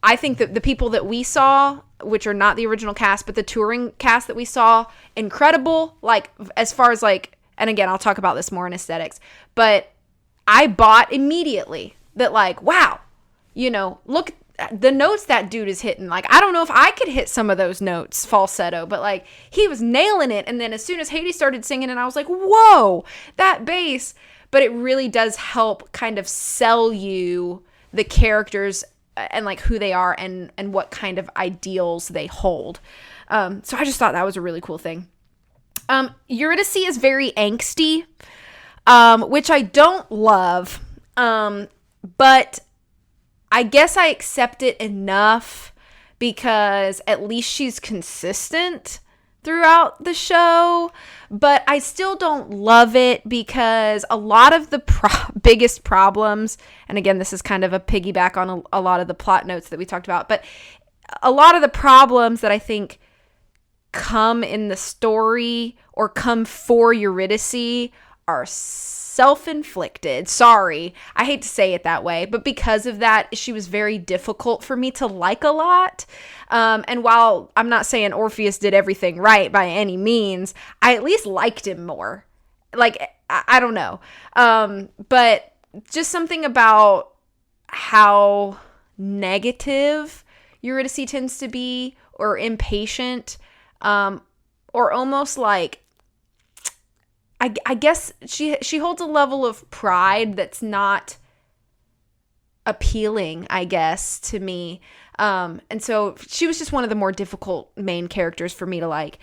I think that the people that we saw, which are not the original cast, but the touring cast that we saw, incredible. Like, as far as like, and again, I'll talk about this more in aesthetics, but I bought immediately that like, wow, look at the notes that dude is hitting. Like, I don't know if I could hit some of those notes falsetto, but like he was nailing it. And then as soon as Hades started singing, and I was like, whoa, that bass. But it really does help kind of sell you the characters and like who they are and what kind of ideals they hold. So I just thought that was a really cool thing. Eurydice is very angsty, which I don't love, but I guess I accept it enough because at least she's consistent throughout the show, but I still don't love it because a lot of the biggest problems, and again, this is kind of a piggyback on a lot of the plot notes that we talked about, but a lot of the problems that I think come in the story or come for Eurydice are self-inflicted. Sorry, I hate to say it that way, but because of that, she was very difficult for me to like a lot. And while I'm not saying Orpheus did everything right by any means, I at least liked him more. Like, I don't know. But just something about how negative Eurydice tends to be, or impatient, or almost like, I guess she holds a level of pride that's not appealing, I guess, to me. And so she was just one of the more difficult main characters for me to like.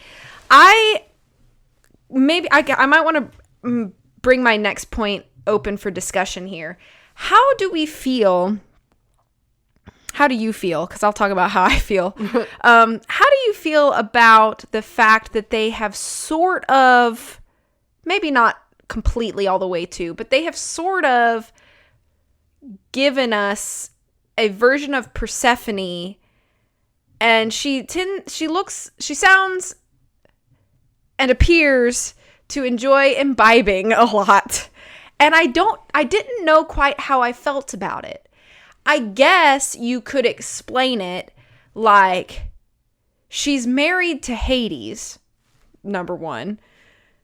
I maybe I might want to bring my next point open for discussion here. How do you feel? Because I'll talk about how I feel. How do you feel about the fact that they have sort of, maybe not completely all the way to, but they have sort of given us a version of Persephone, and she sounds and appears to enjoy imbibing a lot. And I didn't know quite how I felt about it. I guess you could explain it like she's married to Hades, number one.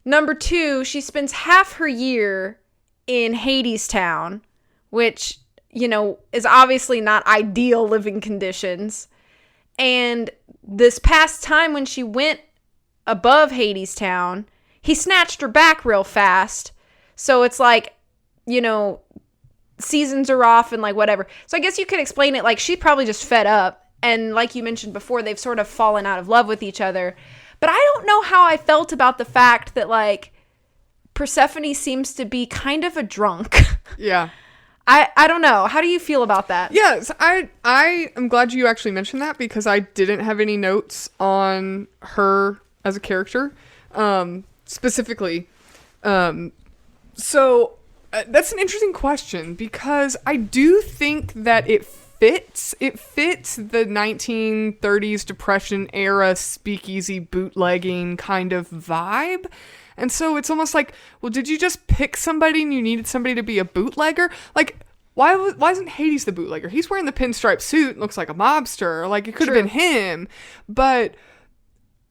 Number two, she spends half her year in Hadestown, which, is obviously not ideal living conditions. And this past time when she went above Hadestown, he snatched her back real fast. So it's like, seasons are off and like whatever. So I guess you could explain it like she's probably just fed up. And like you mentioned before, they've sort of fallen out of love with each other. But I don't know how I felt about the fact that like Persephone seems to be kind of a drunk. Yeah. I don't know. How do you feel about that? Yes, I am glad you actually mentioned that because I didn't have any notes on her as a character, specifically. So that's an interesting question because I do think that it fits the 1930s Depression era speakeasy bootlegging kind of vibe. And so it's almost like, well, did you just pick somebody and you needed somebody to be a bootlegger? Like, why isn't Hades the bootlegger? He's wearing the pinstripe suit and looks like a mobster. Like, it could have been him. But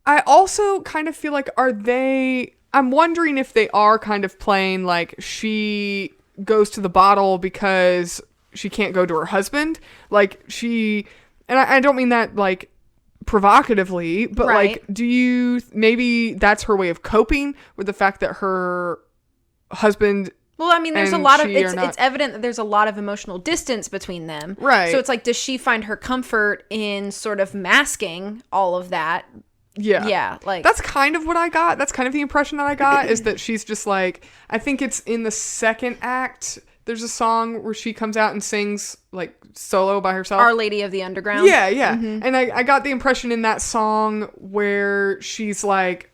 I also kind of feel like, I'm wondering if they are kind of playing like she goes to the bottle because she can't go to her husband. Like, and I don't mean that like provocatively, but right. Like, maybe that's her way of coping with the fact that her husband, well, I mean, there's a lot of, it's evident that there's a lot of emotional distance between them. Right. So it's like, does she find her comfort in sort of masking all of that? Yeah. Yeah. Like, that's kind of what I got. That's kind of the impression that I got is that she's just like, I think it's in the second act. There's a song where she comes out and sings like solo by herself. Our Lady of the Underground. Yeah, yeah. Mm-hmm. And I got the impression in that song where she's like,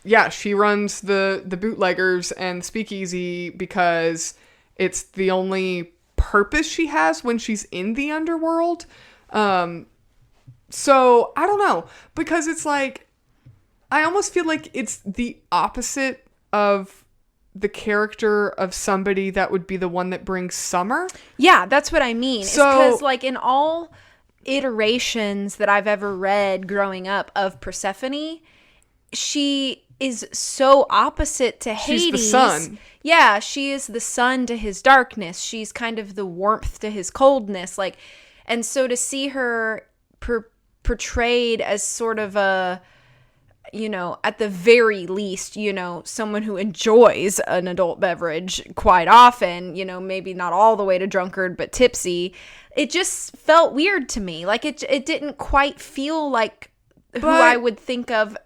yeah, she runs the bootleggers and speakeasy because it's the only purpose she has when she's in the underworld. So I don't know, because it's like, I almost feel like it's the opposite of the character of somebody that would be the one that brings summer. Yeah, that's what I mean. So, because like in all iterations that I've ever read growing up of Persephone, she is so opposite to Hades. She's the sun. Yeah, she is the sun to his darkness. She's kind of the warmth to his coldness. Like, and so to see her portrayed as sort of a, at the very least, someone who enjoys an adult beverage quite often, maybe not all the way to drunkard, but tipsy. It just felt weird to me. Like it didn't quite feel like who I would think of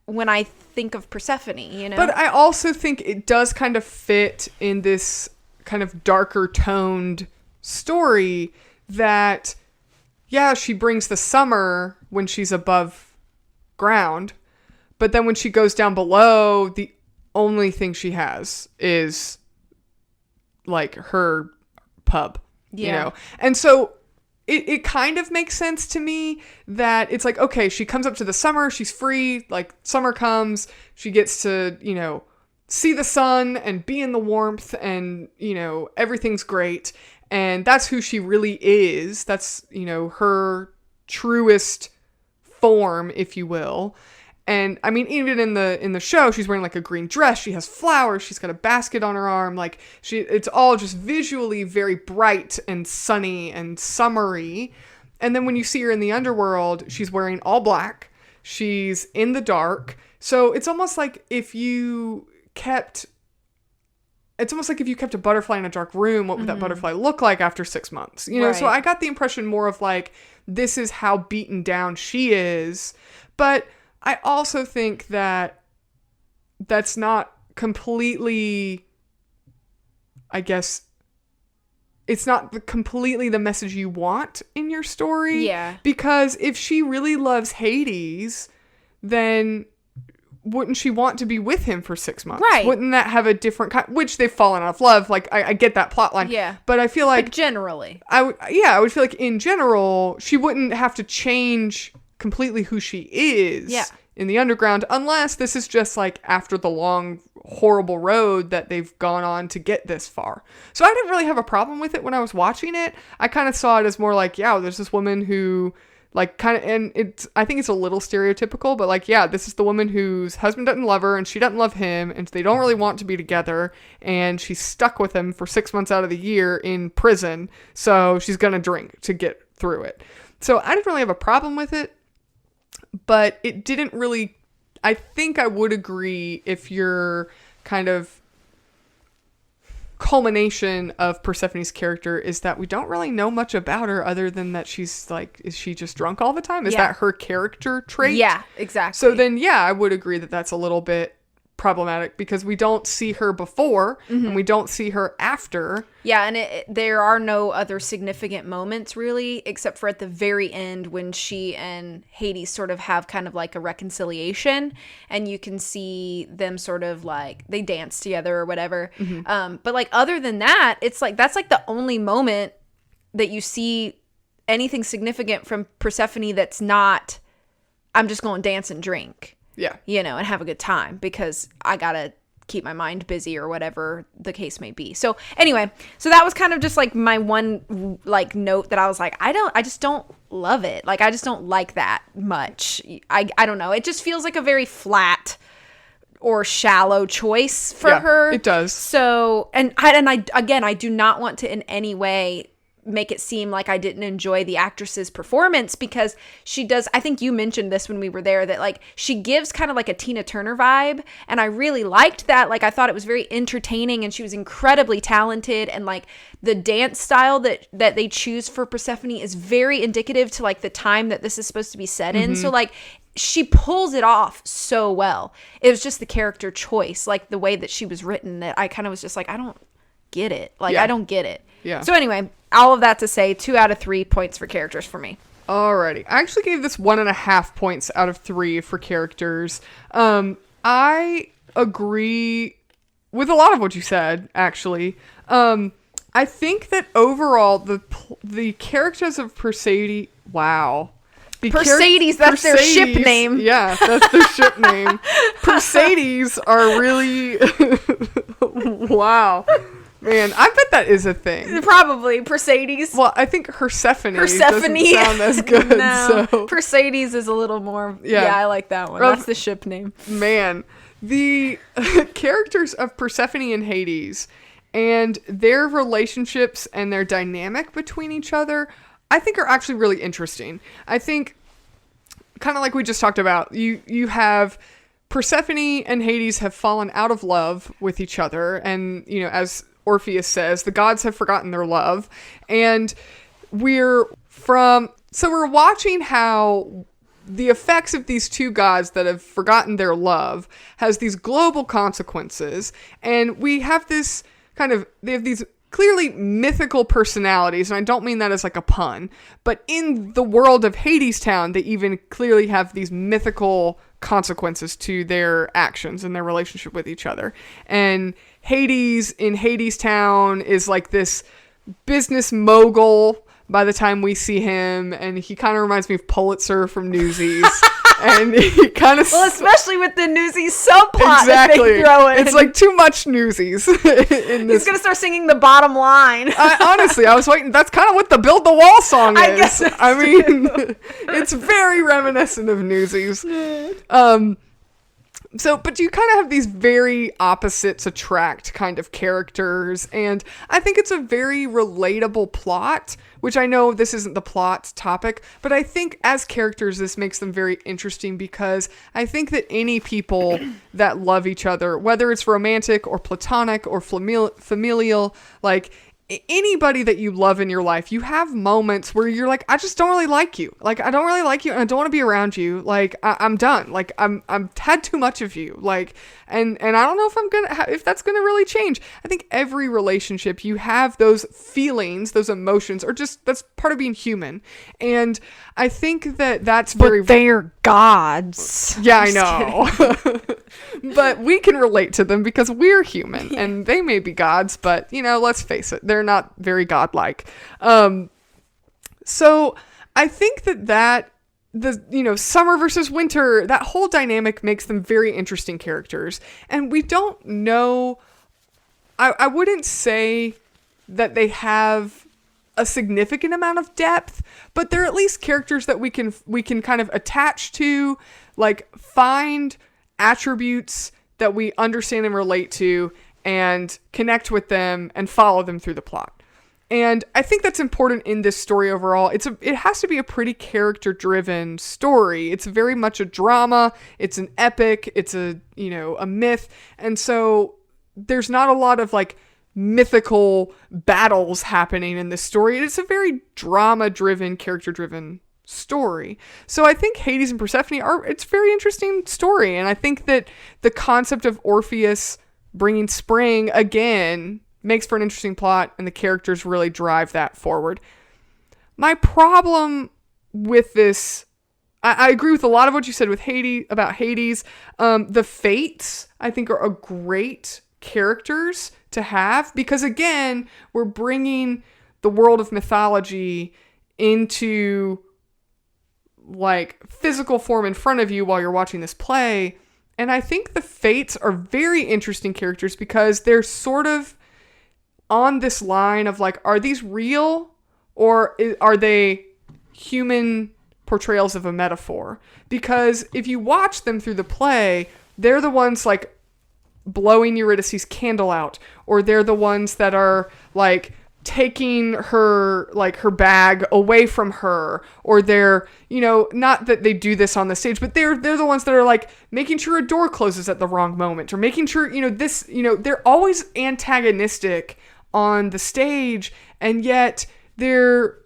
when I think of Persephone, But I also think it does kind of fit in this kind of darker toned story that, yeah, she brings the summer when she's above ground. But then when she goes down below, the only thing she has is like her pub, And so it kind of makes sense to me that it's like, okay, she comes up to the summer, she's free, like summer comes, she gets to, see the sun and be in the warmth and, everything's great. And that's who she really is. That's, her truest form, if you will. And I mean, even in the show, she's wearing like a green dress. She has flowers. She's got a basket on her arm. Like it's all just visually very bright and sunny and summery. And then when you see her in the underworld, she's wearing all black. She's in the dark. So it's almost like if you kept a butterfly in a dark room, what would that butterfly look like after 6 months? Right. So I got the impression more of like, this is how beaten down she is. But I also think that that's not completely, I guess, it's not completely the message you want in your story. Yeah. Because if she really loves Hades, then wouldn't she want to be with him for 6 months? Right. Wouldn't that have a different kind, which they've fallen out of love. Like, I get that plot line. Yeah. But I feel like, But generally. I would feel like in general, she wouldn't have to change completely who she is in the underground, unless this is just like after the long, horrible road that they've gone on to get this far. So I didn't really have a problem with it when I was watching it. I kind of saw it as more like, yeah, there's this woman who like kind of, and I think it's a little stereotypical, but like, yeah, this is the woman whose husband doesn't love her and she doesn't love him and they don't really want to be together and she's stuck with him for 6 months out of the year in prison. So she's going to drink to get through it. So I didn't really have a problem with it, but it didn't really, I think I would agree if you're kind of culmination of Persephone's character is that we don't really know much about her other than that she's like, is she just drunk all the time? Is that her character trait? Yeah, exactly. So then, yeah, I would agree that that's a little bit problematic because we don't see her before and we don't see her after. Yeah, and there are no other significant moments really, except for at the very end when she and Hades sort of have kind of like a reconciliation, and you can see them sort of like they dance together or whatever. But like other than that, it's like that's like the only moment that you see anything significant from Persephone that's not, I'm just going to dance and drink. Yeah. You know, and have a good time because I gotta keep my mind busy or whatever the case may be. So anyway, so that was kind of just like my one like note that I was like, I just don't love it. Like I just don't like that much. I don't know. It just feels like a very flat or shallow choice for her. It does. So and I do not want to in any way make it seem like I didn't enjoy the actress's performance because she does, I think you mentioned this when we were there, that like she gives kind of like a Tina Turner vibe, and I really liked that. Like I thought it was very entertaining and she was incredibly talented, and like the dance style that they choose for Persephone is very indicative to like the time that this is supposed to be set in. So like she pulls it off so well. It was just the character choice, like the way that she was written, that I kind of was just like, I don't get it. Like I don't get it. Yeah. So anyway, all of that to say 2 out of 3 points for characters for me. Alrighty. I actually gave this 1.5 points out of 3 for characters. I agree with a lot of what you said, actually. I think that overall, the characters of Perseides, wow. Perseides, that's their ship name. Yeah, that's their ship name. Perseides are really, wow. Man, I bet that is a thing. Probably. Perseides. Well, I think Persephone doesn't sound as good. No. So. Perseides is a little more... Yeah, I like that one. That's the ship name. Man, the characters of Persephone and Hades and their relationships and their dynamic between each other, I think are actually really interesting. I think, kind of like we just talked about, you have... Persephone and Hades have fallen out of love with each other, and, you know, as Orpheus says, the gods have forgotten their love, and we're watching how the effects of these two gods that have forgotten their love has these global consequences, and we have this they have these clearly mythical personalities, and I don't mean that as like a pun, but in the world of Hadestown, they even clearly have these mythical consequences to their actions and their relationship with each other. And Hades in Hadestown is like this business mogul by the time we see him, and he kind of reminds me of Pulitzer from Newsies. And he kind of... Well, especially with the Newsies subplot that they throw in. It's like too much Newsies. He's going to start singing the bottom line. Honestly, I was waiting. That's kind of what the Build the Wall song is. I mean, it's very reminiscent of Newsies. But you kind of have these very opposites attract kind of characters, and I think it's a very relatable plot, which I know this isn't the plot topic, but I think as characters this makes them very interesting because I think that any people that love each other, whether it's romantic or platonic or familial, like anybody that you love in your life, you have moments where you're like, I just don't really like you. Like, I don't really like you, and I don't want to be around you. Like, I'm done. Like, I'm had too much of you. Like, and I don't know if I'm gonna if that's gonna really change. I think every relationship, you have those feelings, those emotions, or just that's part of being human. And I think that's very. But they're gods. Yeah, I know. But we can relate to them because we're human, and they may be gods, but let's face it, they're not very godlike. So I think that the summer versus winter, that whole dynamic makes them very interesting characters, and we don't know. I wouldn't say that they have a significant amount of depth, but they're at least characters that we can kind of attach to, like find attributes that we understand and relate to and connect with them and follow them through the plot. And I think that's important in this story overall. It has to be a pretty character-driven story. It's very much a drama. It's an epic. It's a myth. And so there's not a lot of like mythical battles happening in this story. It's a very drama-driven, character-driven story. So I think Hades and Persephone it's a very interesting story, and I think that the concept of Orpheus bringing spring again makes for an interesting plot, and the characters really drive that forward. My problem with this, I agree with a lot of what you said with Hades. The Fates, I think, are a great characters to have, because again, we're bringing the world of mythology into like physical form in front of you while you're watching this play. And I think the Fates are very interesting characters because they're sort of on this line of like, are these real or are they human portrayals of a metaphor? Because if you watch them through the play, they're the ones like blowing Eurydice's candle out, or they're the ones that are like taking her bag away from her, or they're not that they do this on the stage, but they're the ones that are like making sure a door closes at the wrong moment, or making sure they're always antagonistic on the stage, and yet they're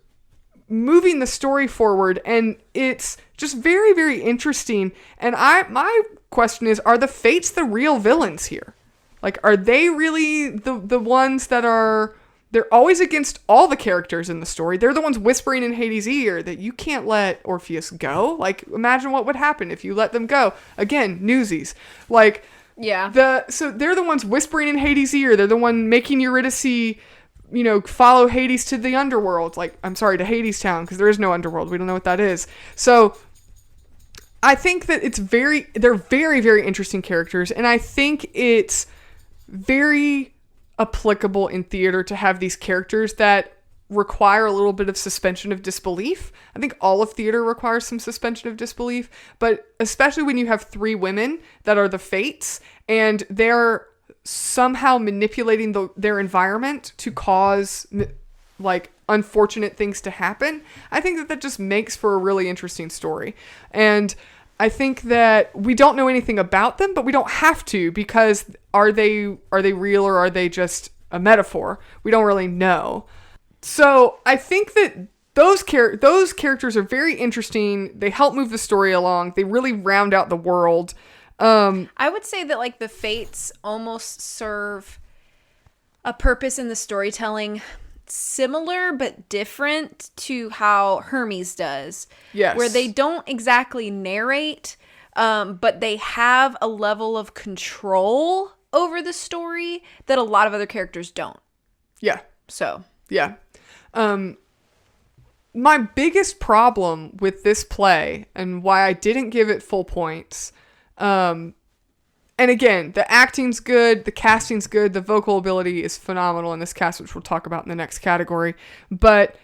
moving the story forward, and it's just very, very interesting. And my question is, are the Fates the real villains here? Like, are they really the ones that are... They're always against all the characters in the story. They're the ones whispering in Hades' ear that you can't let Orpheus go. Like, imagine what would happen if you let them go. Again, Newsies. Like, yeah. So they're the ones whispering in Hades' ear. They're the one making Eurydice, follow Hades to the underworld. Like, I'm sorry, to Hadestown, because there is no underworld. We don't know what that is. So I think that they're very, very interesting characters. And I think it's very applicable in theater to have these characters that require a little bit of suspension of disbelief. I think all of theater requires some suspension of disbelief, but especially when you have three women that are the Fates and they're somehow manipulating their environment to cause like unfortunate things to happen. I think that just makes for a really interesting story. And I think that we don't know anything about them, but we don't have to, because are they real or are they just a metaphor? We don't really know. So I think that those characters are very interesting. They help move the story along. They really round out the world. I would say that like the Fates almost serve a purpose in the storytelling similar but different to how Hermes does. Yes. Where they don't exactly narrate, but they have a level of control over the story that a lot of other characters don't. Yeah. So. Yeah. My biggest problem with this play and why I didn't give it full points, and again, the acting's good, the casting's good, the vocal ability is phenomenal in this cast, which we'll talk about in the next category. But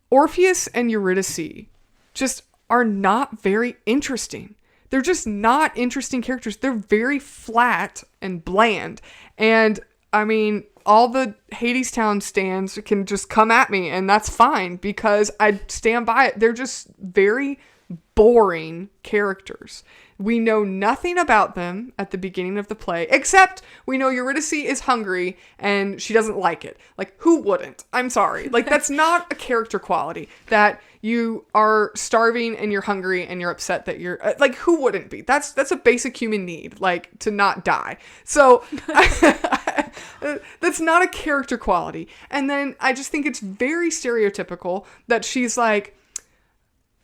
Orpheus and Eurydice just are not very interesting. They're just not interesting characters. They're very flat and bland. And I mean, all the Hadestown stands can just come at me, and that's fine because I stand by it. They're just very boring characters. We know nothing about them at the beginning of the play, except we know Eurydice is hungry and she doesn't like it. Like, who wouldn't? I'm sorry. Like, that's not a character quality, that you are starving and you're hungry and you're upset that you're like, who wouldn't be? That's a basic human need, like, to not die. So that's not a character quality. And then I just think it's very stereotypical that she's like,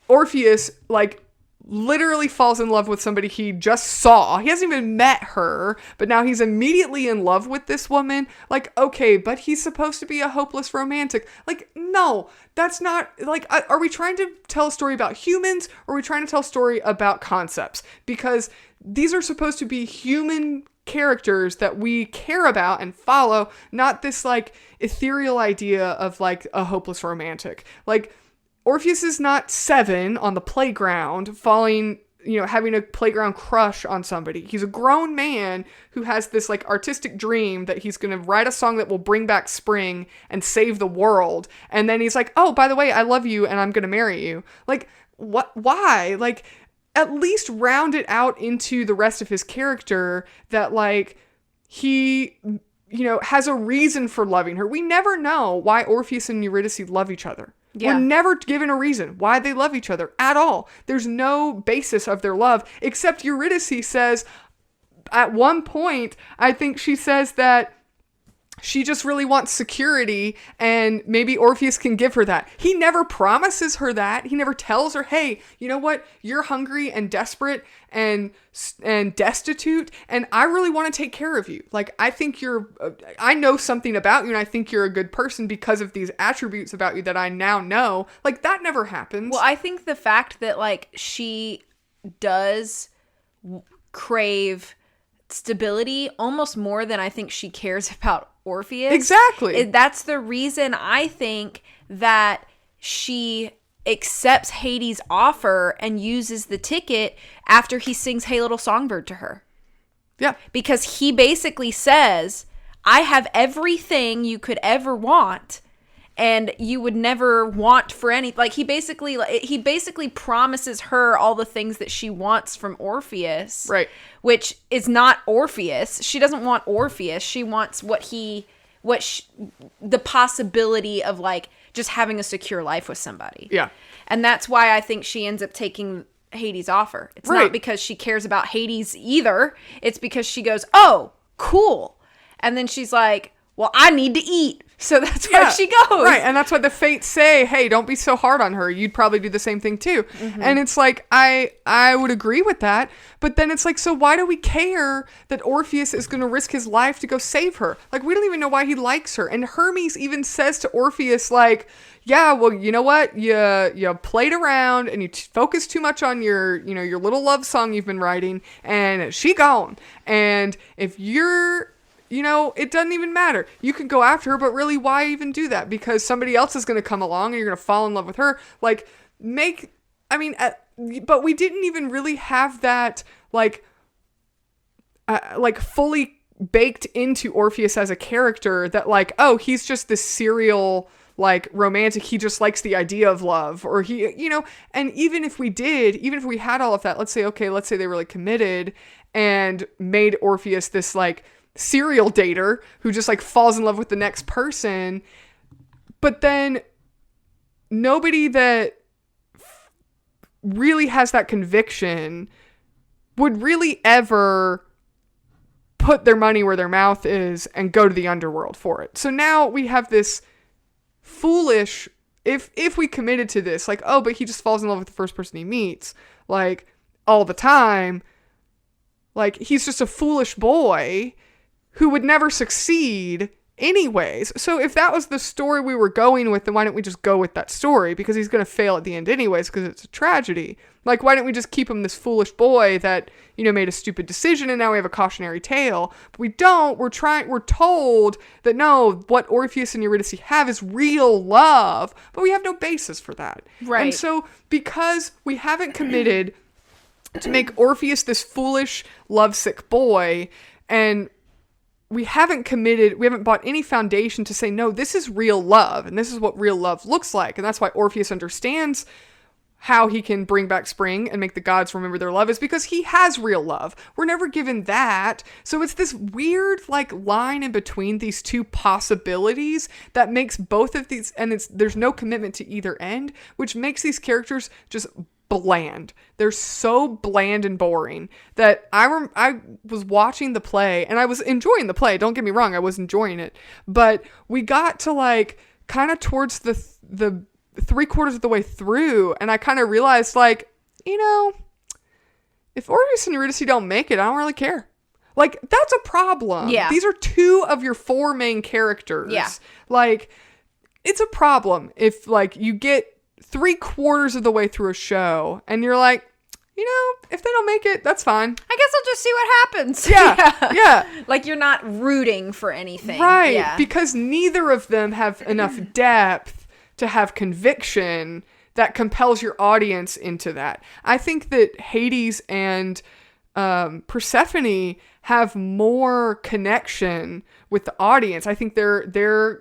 Orpheus, like, literally falls in love with somebody he just saw. He hasn't even met her, but now he's immediately in love with this woman. Like, okay, but he's supposed to be a hopeless romantic. Like, no, that's not, like, are we trying to tell a story about humans, or are we trying to tell a story about concepts? Because these are supposed to be human characters that we care about and follow, not this, like, ethereal idea of, like, a hopeless romantic. Like, Orpheus is not 7 on the playground falling, having a playground crush on somebody. He's a grown man who has this, like, artistic dream that he's going to write a song that will bring back spring and save the world. And then he's like, oh, by the way, I love you and I'm going to marry you. Like, what? Why? Like, at least round it out into the rest of his character that, like, he, has a reason for loving her. We never know why Orpheus and Eurydice love each other. Yeah. We're never given a reason why they love each other at all. There's no basis of their love, except Eurydice says at one point, I think she says that she just really wants security and maybe Orpheus can give her that. He never promises her that. He never tells her, hey, you know what? You're hungry and desperate and destitute, and I really want to take care of you. Like, I know something about you, and I think you're a good person because of these attributes about you that I now know. Like, that never happens. Well, I think the fact that, like, she does crave stability almost more than I think she cares about Orpheus. Exactly. That's the reason I think that she accepts Hades' offer and uses the ticket after he sings Hey Little Songbird to her. Yeah. Because he basically says, I have everything you could ever want and you would never want for any, like, he basically promises her all the things that she wants from Orpheus. Right. Which is not Orpheus. She doesn't want Orpheus. She wants the possibility of, like, just having a secure life with somebody. Yeah. And that's why I think she ends up taking Hades' offer. It's not because she cares about Hades either. It's because she goes, oh, cool. And then she's like, well, I need to eat. So that's why she goes. Right. And that's why the fates say, hey, don't be so hard on her. You'd probably do the same thing too. Mm-hmm. And it's like, I would agree with that. But then it's like, so why do we care that Orpheus is going to risk his life to go save her? Like, we don't even know why he likes her. And Hermes even says to Orpheus, like, yeah, well, you know what? You played around and you focused too much on your little love song you've been writing, and she gone. And if you're, it doesn't even matter. You can go after her, but really, why even do that? Because somebody else is going to come along and you're going to fall in love with her. Like, but we didn't even really have that, like fully baked into Orpheus as a character that, like, oh, he's just this serial, like, romantic. He just likes the idea of love, or he, and even if we had all of that, let's say they were, like, committed and made Orpheus this, like, serial dater who just, like, falls in love with the next person, but then nobody that really has that conviction would really ever put their money where their mouth is and go to the underworld for it. So now we have this foolish, if we committed to this, like, oh, but he just falls in love with the first person he meets, like, all the time, like, he's just a foolish boy who would never succeed anyways. So if that was the story we were going with, then why don't we just go with that story? Because he's going to fail at the end anyways, because it's a tragedy. Like, why don't we just keep him this foolish boy that, made a stupid decision, and now we have a cautionary tale? But we don't. We're told that, no, what Orpheus and Eurydice have is real love, but we have no basis for that. Right. And so because we haven't committed to make Orpheus this foolish, lovesick boy, and we haven't bought any foundation to say, no, this is real love, and this is what real love looks like. And that's why Orpheus understands how he can bring back spring and make the gods remember their love is because he has real love. We're never given that. So it's this weird like line in between these two possibilities that makes both of these, and there's no commitment to either end, which makes these characters just bland. They're so bland and boring that I was watching the play and I was enjoying the play. Don't get me wrong, I was enjoying it. But we got to like kind of towards the 3/4 of the way through, and I kind of realized, like, you know, if Orpheus and Eurydice don't make it, I don't really care. Like, that's a problem. Yeah. These are 2 of your 4 main characters. Yeah. Like, it's a problem if, like, you get 3/4 of the way through a show, and you're like, you know, if they don't make it, that's fine. I guess I'll just see what happens. Yeah. Like, you're not rooting for anything. Right. Yeah. Because neither of them have enough depth to have conviction that compels your audience into that. I think that Hades and Persephone have more connection with the audience. I think they're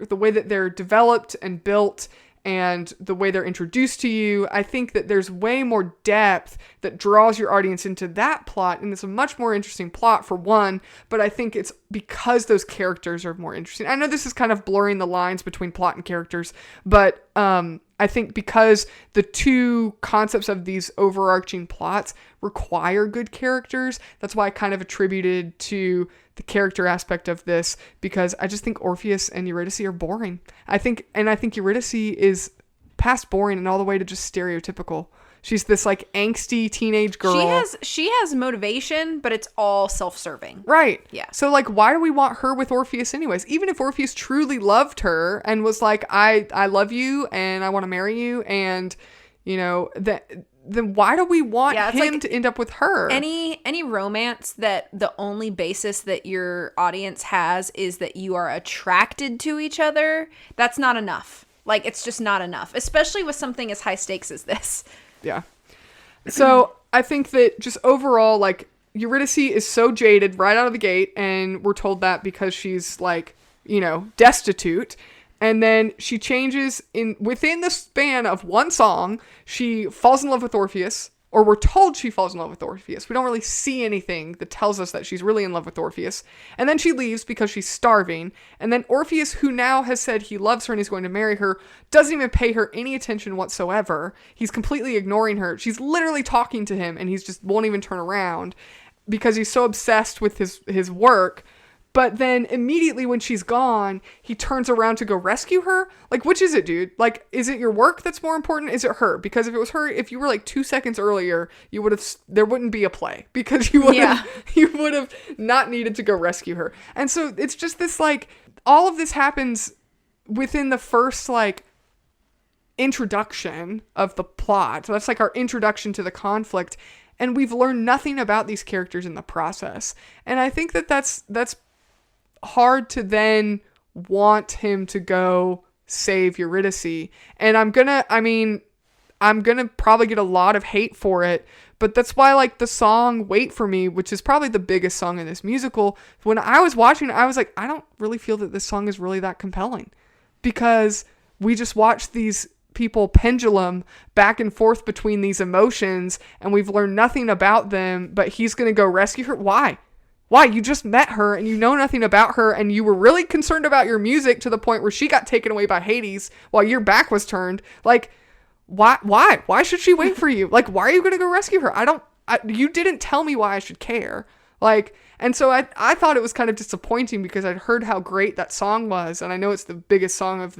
the way that they're developed and built and the way they're introduced to you. I think that there's way more depth that draws your audience into that plot, and it's a much more interesting plot for one, but I think it's because those characters are more interesting. I know this is kind of blurring the lines between plot and characters, but I think because the 2 concepts of these overarching plots require good characters, that's why I kind of attributed to the character aspect of this, because I just think Orpheus and Eurydice are boring. I think Eurydice is past boring and all the way to just stereotypical. She's this like angsty teenage girl. She has motivation, but it's all self-serving. Right. Yeah. So like, why do we want her with Orpheus anyways? Even if Orpheus truly loved her and was like, I love you and I want to marry you, and you know, then why do we want him like to end up with her? Any romance that the only basis that your audience has is that you are attracted to each other, that's not enough. Like, it's just not enough, especially with something as high stakes as this. Yeah. So I think that just overall, like, Eurydice is so jaded right out of the gate, and we're told that because she's like, you know, destitute. And then she changes within the span of one song. She falls in love with Orpheus, or we're told she falls in love with Orpheus. We don't really see anything that tells us that she's really in love with Orpheus. And then she leaves because she's starving. And then Orpheus, who now has said he loves her and he's going to marry her, doesn't even pay her any attention whatsoever. He's completely ignoring her. She's literally talking to him and he's just won't even turn around because he's so obsessed with his work. But then immediately when she's gone, he turns around to go rescue her. Like, which is it, dude? Like, is it your work that's more important? Is it her? Because if it was her, if you were like 2 seconds earlier, there wouldn't be a play because you would have not needed to go rescue her. And so it's just this, like, all of this happens within the first, like, introduction of the plot. So that's like our introduction to the conflict. And we've learned nothing about these characters in the process. And I think that that's hard to then want him to go save Eurydice. And I'm gonna probably get a lot of hate for it, but that's why, like, the song Wait For Me, which is probably the biggest song in this musical, when I was watching it, I was like, I don't really feel that this song is really that compelling, because we just watched these people pendulum back and forth between these emotions, and we've learned nothing about them, but he's gonna go rescue her. Why? You just met her and you know nothing about her, and you were really concerned about your music to the point where she got taken away by Hades while your back was turned. Like, why should she wait for you? Like, why are you going to go rescue her? You didn't tell me why I should care. Like, and so I thought it was kind of disappointing because I'd heard how great that song was. And I know it's the biggest song of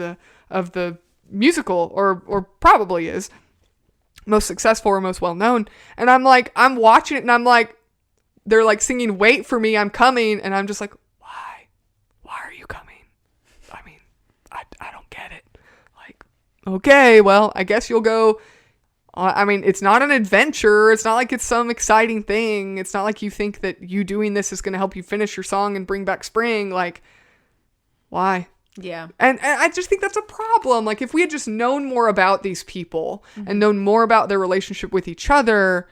the musical, or probably is most successful or most well known. And I'm like, I'm watching it and I'm like, they're like singing Wait For Me, I'm coming. And I'm just like, why are you coming? I mean, I don't get it. Like, okay, well, I guess you'll go. I mean, it's not an adventure. It's not like it's some exciting thing. It's not like you think that you doing this is going to help you finish your song and bring back spring. Like, why? Yeah. And I just think that's a problem. Like, if we had just known more about these people and known more about their relationship with each other,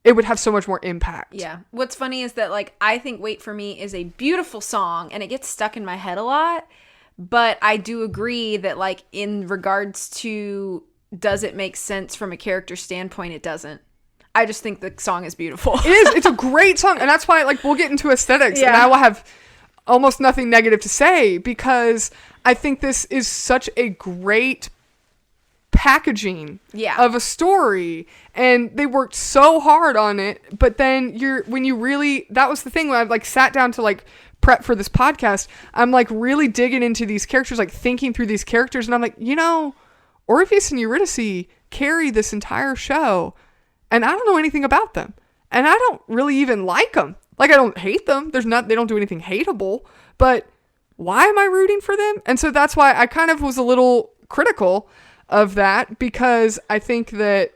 it would have so much more impact. Yeah. What's funny is that, like, I think Wait For Me is a beautiful song and it gets stuck in my head a lot. But I do agree that, like, in regards to does it make sense from a character standpoint? It doesn't. I just think the song is beautiful. It is. It's a great song. And that's why, like, we'll get into aesthetics. Yeah. And I will have almost nothing negative to say, because I think this is such a great packaging of a story. And they worked so hard on it. But then that was the thing when I like sat down to like prep for this podcast, I'm like really digging into these characters, like thinking through these characters. And I'm like, Orpheus and Eurydice carry this entire show. And I don't know anything about them. And I don't really even like them. Like, I don't hate them. They don't do anything hateable. But why am I rooting for them? And so that's why I kind of was a little critical of that, because I think that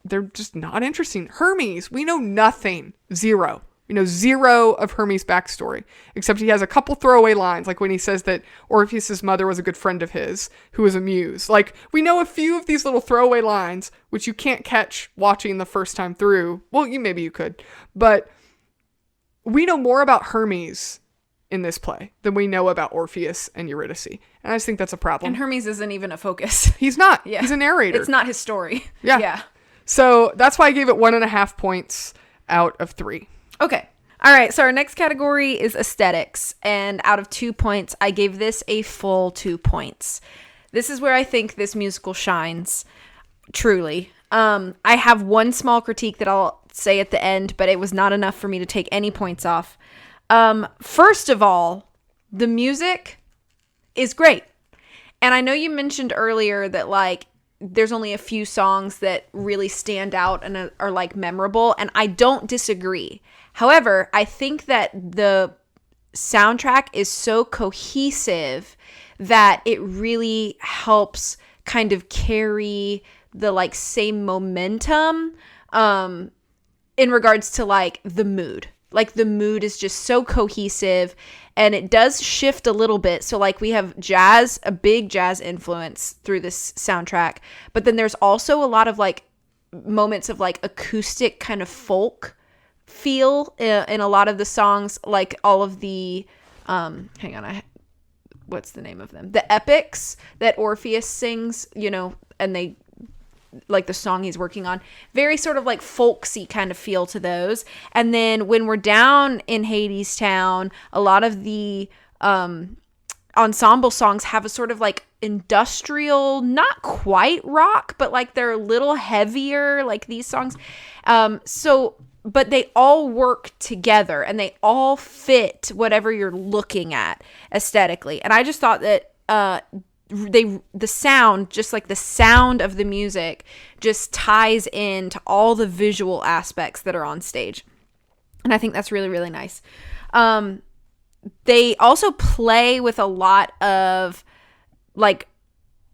they're just not interesting. Hermes, we know nothing. Zero. We know zero of Hermes' backstory, except he has a couple throwaway lines, like when he says that Orpheus's mother was a good friend of his, who was a muse. Like, we know a few of these little throwaway lines, which you can't catch watching the first time through. Well, maybe you could, but we know more about Hermes in this play than we know about Orpheus and Eurydice. And I just think that's a problem. And Hermes isn't even a focus. He's not. Yeah. He's a narrator. It's not his story. Yeah. So that's why I gave it 1.5 points out of 3. Okay. All right. So our next category is aesthetics. And out of 2 points, I gave this a full 2 points. This is where I think this musical shines, truly. I have one small critique that I'll say at the end, but it was not enough for me to take any points off. First of all, the music is great. And I know you mentioned earlier that, like, there's only a few songs that really stand out and are like memorable. And I don't disagree. However, I think that the soundtrack is so cohesive that it really helps kind of carry the like same momentum in regards to like the mood. Like the mood is just so cohesive, and it does shift a little bit. So like we have jazz, a big jazz influence through this soundtrack, but then there's also a lot of like moments of like acoustic kind of folk feel in a lot of the songs, like all of the what's the name of them? The epics that Orpheus sings, and they like the song he's working on, very sort of like folksy kind of feel to those. And then when we're down in Hadestown, a lot of the ensemble songs have a sort of like industrial, not quite rock, but like they're a little heavier, like these songs. But they all work together and they all fit whatever you're looking at aesthetically. And I just thought that the sound, just like the sound of the music, just ties into all the visual aspects that are on stage. And I think that's really, really nice. They also play with a lot of like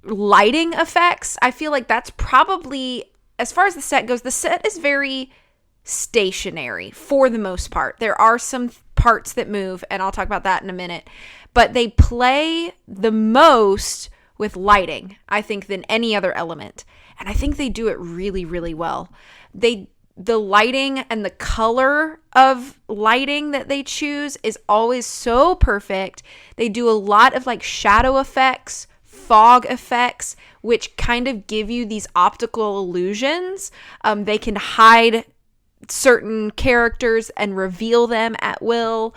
lighting effects. I feel like that's probably, as far as the set goes, the set is very stationary for the most part. There are some parts that move, and I'll talk about that in a minute. But they play the most with lighting, I think, than any other element. And I think they do it really, really well. The lighting and the color of lighting that they choose is always so perfect. They do a lot of like shadow effects, fog effects, which kind of give you these optical illusions. They can hide certain characters and reveal them at will.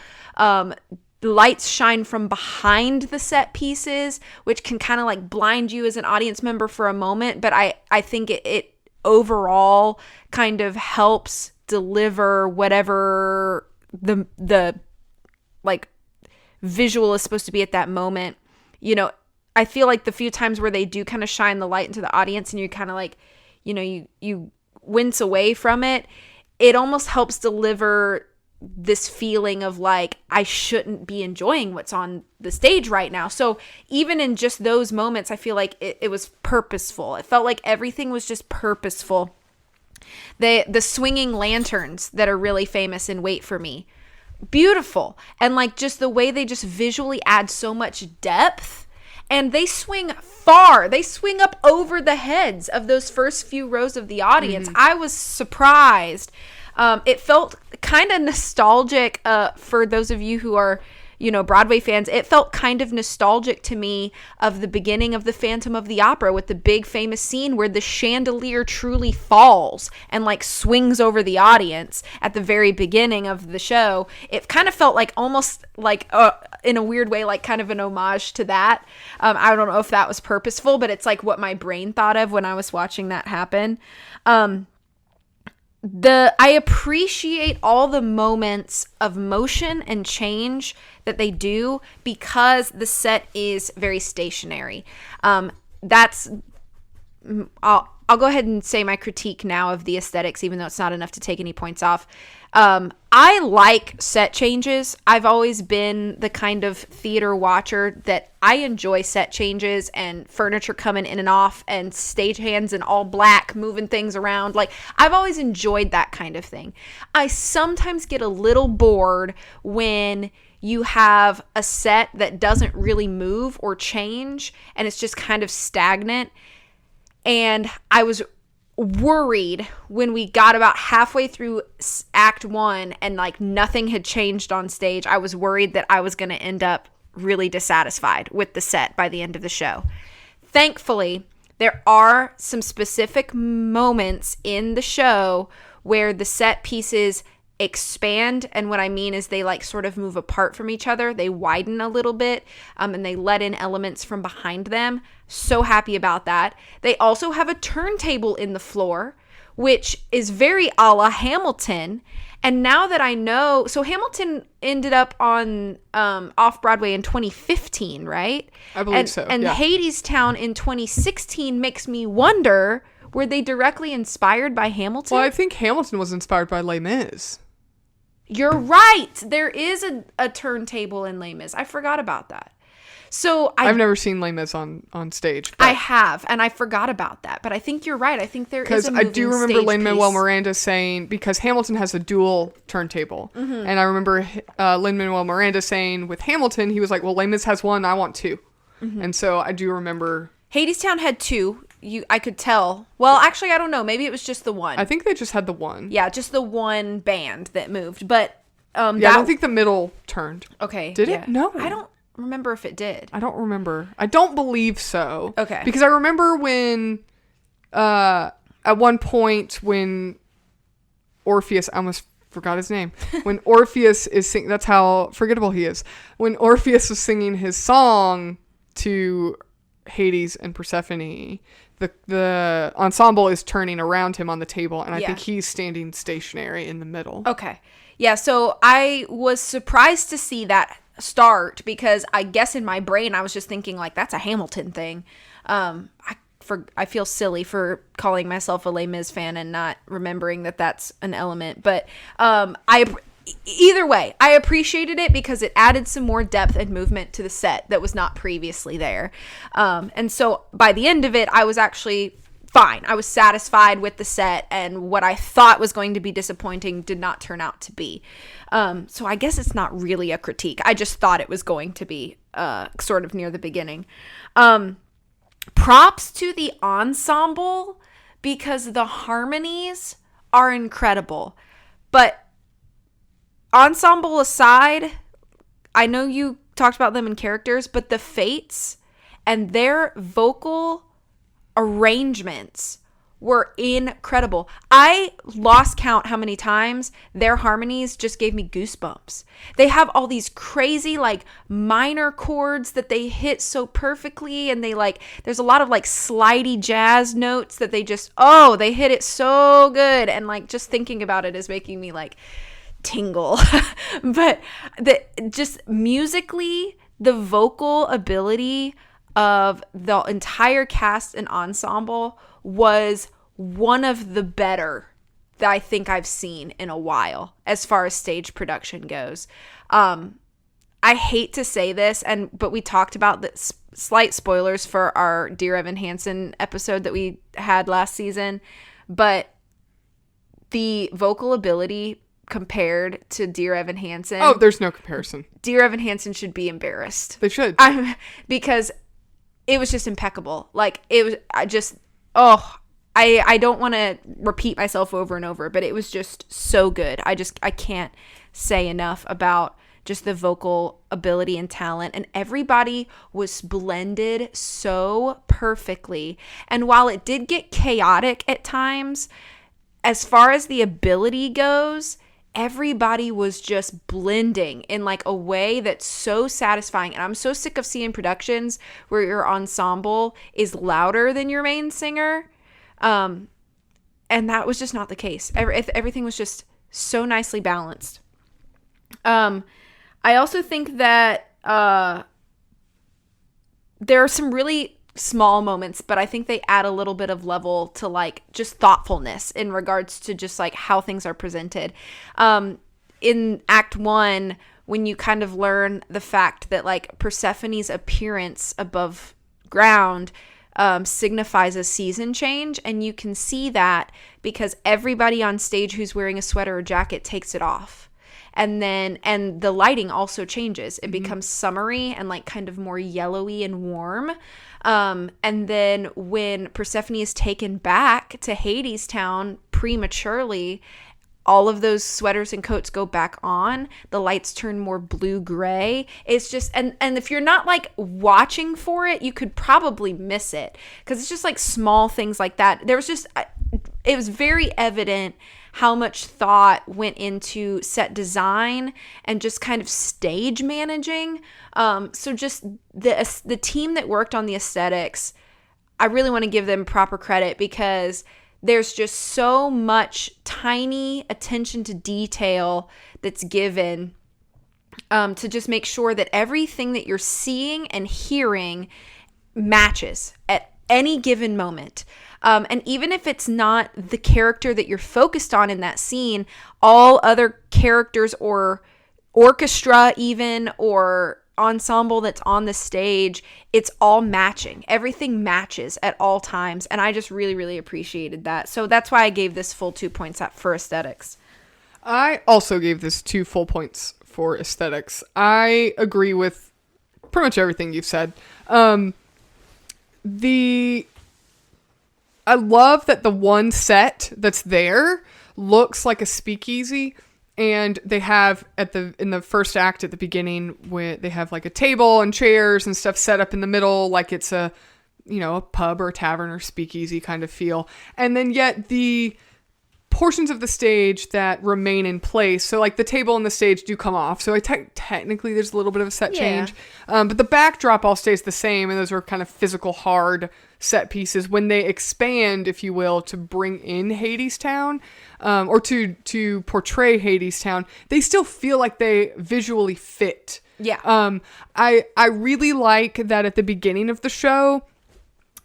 Lights shine from behind the set pieces, which can kind of like blind you as an audience member for a moment. But I think it overall kind of helps deliver whatever the like visual is supposed to be at that moment. I feel like the few times where they do kind of shine the light into the audience and you kind of like, you wince away from it, it almost helps deliver this feeling of like, I shouldn't be enjoying what's on the stage right now. So even in just those moments, I feel like it was purposeful. It felt like everything was just purposeful. The swinging lanterns that are really famous in Wait For Me, beautiful. And like just the way they just visually add so much depth, and they swing far. They swing up over the heads of those first few rows of the audience. Mm-hmm. I was surprised. It felt kind of nostalgic for those of you who are Broadway fans, it felt kind of nostalgic to me of the beginning of the Phantom of the Opera with the big famous scene where the chandelier truly falls and like swings over the audience at the very beginning of the show. It kind of felt like almost like in a weird way, like kind of an homage to that. I don't know if that was purposeful, but it's like what my brain thought of when I was watching that happen. I appreciate all the moments of motion and change that they do because the set is very stationary. I'll go ahead and say my critique now of the aesthetics, even though it's not enough to take any points off. I like set changes. I've always been the kind of theater watcher that I enjoy set changes and furniture coming in and off and stagehands in all black moving things around. Like, I've always enjoyed that kind of thing. I sometimes get a little bored when you have a set that doesn't really move or change and it's just kind of stagnant. And I was worried when we got about halfway through Act 1 and like nothing had changed on stage. I was worried that I was going to end up really dissatisfied with the set by the end of the show. Thankfully, there are some specific moments in the show where the set pieces expand, and what I mean is they like sort of move apart from each other. They widen a little bit, and they let in elements from behind them. So happy about that. They also have a turntable in the floor, which is very a la Hamilton. And now that I know, so Hamilton ended up on off Broadway in 2015, right? I believe so. And yeah. Hadestown in 2016 makes me wonder, were they directly inspired by Hamilton? Well, I think Hamilton was inspired by Les Mis. You're right. There is a turntable in Les Mis. I forgot about that. So I've never seen Les Mis on stage. I have, and I forgot about that. But I think you're right. I think there is a moving because I do remember stage Lin-Manuel piece. Miranda saying, because Hamilton has a dual turntable, and I remember Lin-Manuel Miranda saying with Hamilton, he was like, well, Les Mis has one, I want two. And so I do remember Hadestown had two. I could tell. Well, actually, I don't know. Maybe it was just the one. I think they just had the one. Yeah, just the one band that moved. But I don't think the middle turned. Okay. Did it? No. I don't remember if it did. I don't remember. I don't believe so. Okay. Because I remember when, at one point when Orpheus, I almost forgot his name. When Orpheus is singing, that's how forgettable he is. When Orpheus was singing his song to Hades and Persephone, the ensemble is turning around him on the table, and I think he's standing stationary in the middle. Okay. Yeah, so I was surprised to see that start because I guess in my brain I was just thinking like that's a Hamilton thing. I feel silly for calling myself a Les Mis fan and not remembering that that's an element, but either way, I appreciated it because it added some more depth and movement to the set that was not previously there. And so by the end of it, I was actually fine. I was satisfied with the set, and what I thought was going to be disappointing did not turn out to be. So I guess it's not really a critique. I just thought it was going to be sort of near the beginning. Props to the ensemble because the harmonies are incredible. But ensemble aside, I know you talked about them in characters, but the Fates and their vocal arrangements were incredible. I lost count how many times their harmonies just gave me goosebumps. They have all these crazy like minor chords that they hit so perfectly, and they like there's a lot of like slidey jazz notes that they just they hit it so good, and like just thinking about it is making me like tingle. But just musically, the vocal ability of the entire cast and ensemble was one of the better that I think I've seen in a while as far as stage production goes. I hate to say this, but we talked about the slight spoilers for our Dear Evan Hansen episode that we had last season, but the vocal ability compared to Dear Evan Hansen. Oh, there's no comparison. Dear Evan Hansen should be embarrassed. They should. Because it was just impeccable. Like, it was, I don't want to repeat myself over and over, but it was just so good. I can't say enough about just the vocal ability and talent. And everybody was blended so perfectly. And while it did get chaotic at times, as far as the ability goes, everybody was just blending in like a way that's so satisfying. And I'm so sick of seeing productions where your ensemble is louder than your main singer. And that was just not the case. Everything was just so nicely balanced. I also think that there are some really small moments, but I think they add a little bit of level to like just thoughtfulness in regards to just like how things are presented. In Act 1, when you kind of learn the fact that like Persephone's appearance above ground signifies a season change, and you can see that because everybody on stage who's wearing a sweater or jacket takes it off. And the lighting also changes. It becomes summery and like kind of more yellowy and warm. And then when Persephone is taken back to Hadestown prematurely, all of those sweaters and coats go back on. The lights turn more blue-gray. It's just, and if you're not like watching for it, you could probably miss it because it's just like small things like that. There was just, it was very evident how much thought went into set design and just kind of stage managing. So just the team that worked on the aesthetics, I really want to give them proper credit because there's just so much tiny attention to detail that's given to just make sure that everything that you're seeing and hearing matches at any given moment. And even if it's not the character that you're focused on in that scene, all other characters or orchestra even or ensemble that's on the stage, it's all matching. Everything matches at all times. And I just really, really appreciated that. So that's why I gave this full 2 points for aesthetics. I also gave this 2 full points for aesthetics. I agree with pretty much everything you've said. I love that the one set that's there looks like a speakeasy, and they have in the first act at the beginning when they have like a table and chairs and stuff set up in the middle like it's a pub or a tavern or speakeasy kind of feel. And then yet the portions of the stage that remain in place, so like the table and the stage do come off, so technically there's a little bit of a set change, but the backdrop all stays the same, and those are kind of physical hard set pieces. When they expand, if you will, to bring in Hadestown, or to portray Hadestown, they still feel like they visually fit. I really like that at the beginning of the show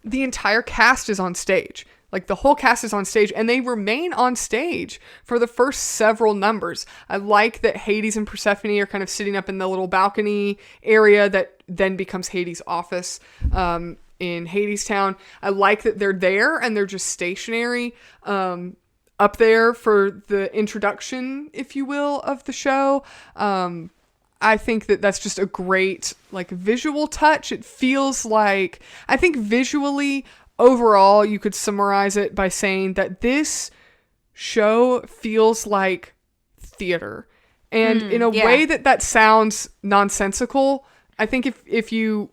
the entire cast is on stage. Like the whole cast is on stage, and they remain on stage for the first several numbers. I like that Hades and Persephone are kind of sitting up in the little balcony area that then becomes Hades' office in Hadestown. I like that they're there and they're just stationary up there for the introduction, if you will, of the show. I think that that's just a great like visual touch. It feels like, I think visually, overall, you could summarize it by saying that this show feels like theater. And in a way that sounds nonsensical, I think if you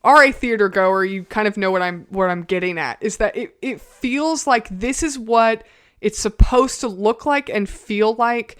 are a theater goer, you kind of know what I'm getting at, is that it feels like this is what it's supposed to look like and feel like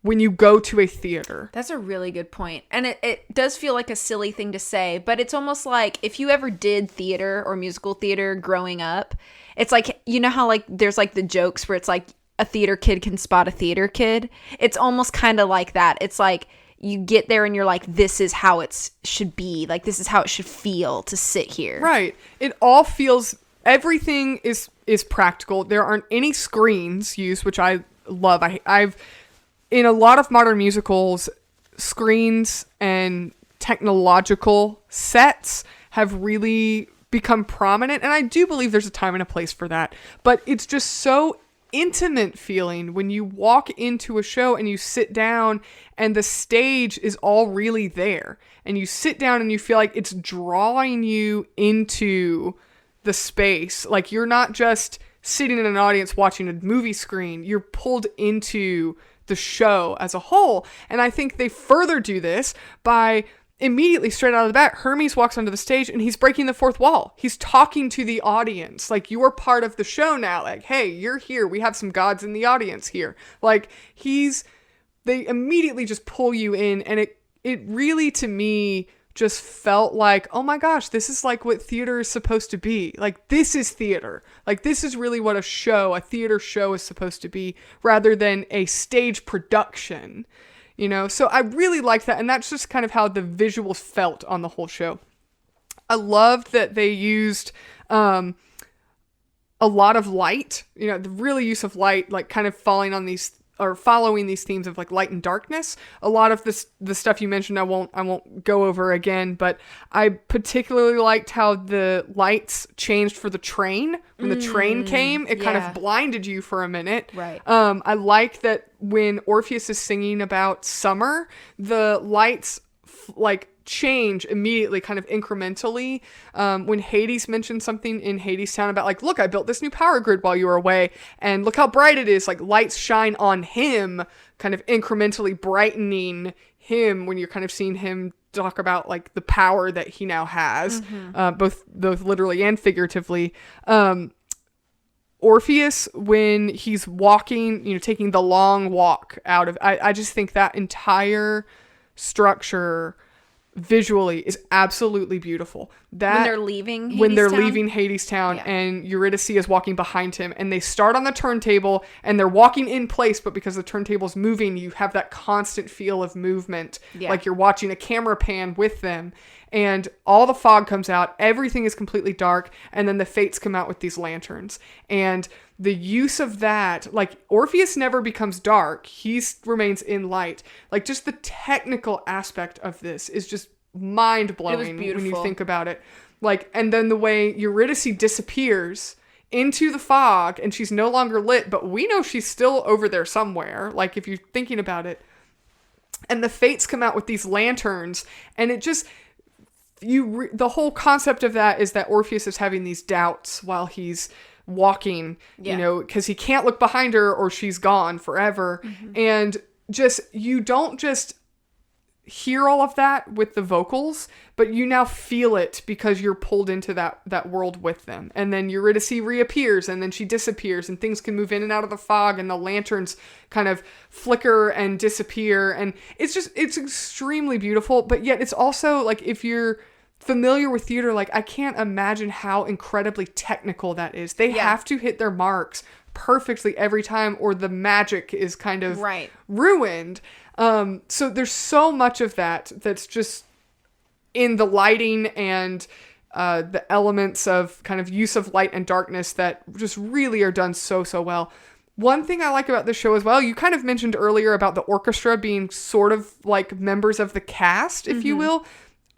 when you go to a theater. That's a really good point. And it does feel like a silly thing to say, but it's almost like if you ever did theater or musical theater growing up, it's like, you know how like there's like the jokes where it's like a theater kid can spot a theater kid? It's almost kind of like that. It's like you get there and you're like, this is how it should be. Like, this is how it should feel to sit here. Right. It all feels, everything is practical. There aren't any screens used, which I love. I've in a lot of modern musicals, screens and technological sets have really become prominent. And I do believe there's a time and a place for that. But it's just so intimate feeling when you walk into a show and you sit down and the stage is all really there. And you sit down and you feel like it's drawing you into the space. Like you're not just sitting in an audience watching a movie screen. You're pulled into the show as a whole. And I think they further do this by immediately, straight out of the bat, Hermes walks onto the stage and he's breaking the fourth wall. He's talking to the audience. Like, you're part of the show now. Like, hey, you're here. We have some gods in the audience here. Like, they immediately just pull you in. And it really, to me, just felt like, oh my gosh, this is like what theater is supposed to be. Like, this is theater. Like, this is really what a theater show is supposed to be, rather than a stage production, So I really liked that. And that's just kind of how the visuals felt on the whole show. I loved that they used a lot of light, the really use of light, like kind of falling on these or following these themes of like light and darkness. A lot of the stuff you mentioned, I won't go over again, but I particularly liked how the lights changed for the train. When the train came, it kind of blinded you for a minute. Right. I like that when Orpheus is singing about summer, the lights change immediately, kind of incrementally. When Hades mentioned something in Hadestown about like, look, I built this new power grid while you were away, and look how bright it is. Like, lights shine on him, kind of incrementally brightening him when you're kind of seeing him talk about like the power that he now has, both literally and figuratively. Orpheus, when he's walking, taking the long walk out of, I just think that entire structure visually is absolutely beautiful. That when they're leaving Hadestown, and Eurydice is walking behind him, and they start on the turntable and they're walking in place, but because the turntable's moving, you have that constant feel of movement, like you're watching a camera pan with them. And all the fog comes out, everything is completely dark, and then the Fates come out with these lanterns. And the use of that, like, Orpheus never becomes dark, he remains in light. Like, just the technical aspect of this is just mind-blowing when you think about it. Like, and then the way Eurydice disappears into the fog, and she's no longer lit, but we know she's still over there somewhere, like, if you're thinking about it. And the Fates come out with these lanterns, and it just... the whole concept of that is that Orpheus is having these doubts while he's walking, because he can't look behind her or she's gone forever. And you don't just hear all of that with the vocals, but you now feel it because you're pulled into that world with them. And then Eurydice reappears, and then she disappears, and things can move in and out of the fog, and the lanterns kind of flicker and disappear. And it's extremely beautiful, but yet it's also like, if you're familiar with theater, like, I can't imagine how incredibly technical that is. They have to hit their marks perfectly every time, or the magic is kind of ruined. So there's so much of that's just in the lighting and the elements of kind of use of light and darkness that just really are done so well. One thing I like about this show as well, you kind of mentioned earlier about the orchestra being sort of like members of the cast, if you will.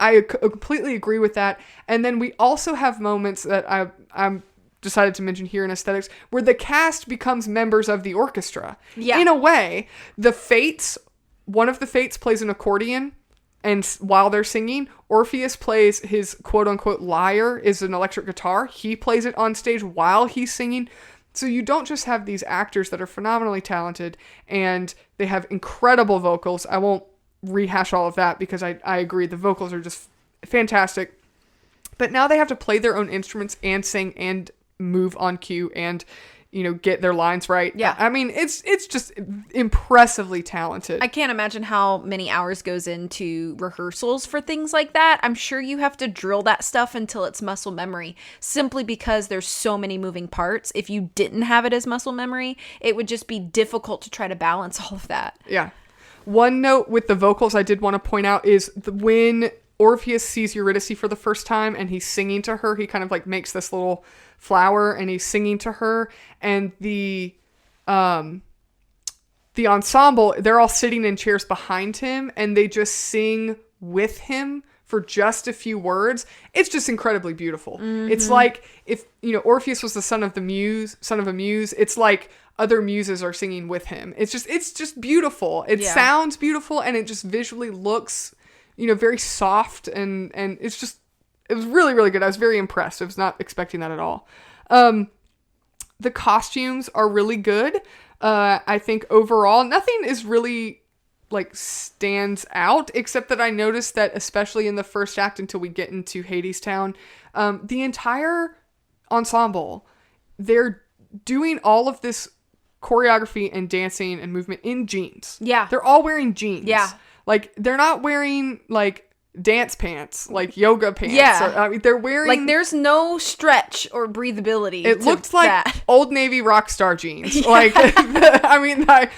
I completely agree with that. And then we also have moments that I'm decided to mention here in aesthetics, where the cast becomes members of the orchestra. In a way, one of the Fates plays an accordion, and while they're singing, Orpheus plays his quote-unquote lyre, is an electric guitar. He plays it on stage while he's singing. So you don't just have these actors that are phenomenally talented, and they have incredible vocals. I won't rehash all of that because I agree, the vocals are just fantastic. But now they have to play their own instruments and sing and move on cue and get their lines right. I mean, it's just impressively talented. I can't imagine how many hours goes into rehearsals for things like that. I'm sure you have to drill that stuff until it's muscle memory, simply because there's so many moving parts. If you didn't have it as muscle memory, it would just be difficult to try to balance all of that. One note with the vocals I did want to point out is when Orpheus sees Eurydice for the first time and he's singing to her, he kind of like makes this little flower and he's singing to her, and the ensemble, they're all sitting in chairs behind him and they just sing with him for just a few words. It's just incredibly beautiful. It's like if Orpheus was the son of a muse, it's like other muses are singing with him. It's just beautiful. It sounds beautiful, and it just visually looks, very soft, and it was really, really good. I was very impressed. I was not expecting that at all. The costumes are really good. I think overall, nothing is really like stands out, except that I noticed that especially in the first act until we get into Hadestown, the entire ensemble, they're doing all of this choreography and dancing and movement in jeans. Yeah. They're all wearing jeans. Yeah. Like, they're not wearing like dance pants, like yoga pants. Yeah. I mean, they're wearing... Like, there's no stretch or breathability. It looked like that. Old Navy rock star jeans. Yeah. Like, I mean, I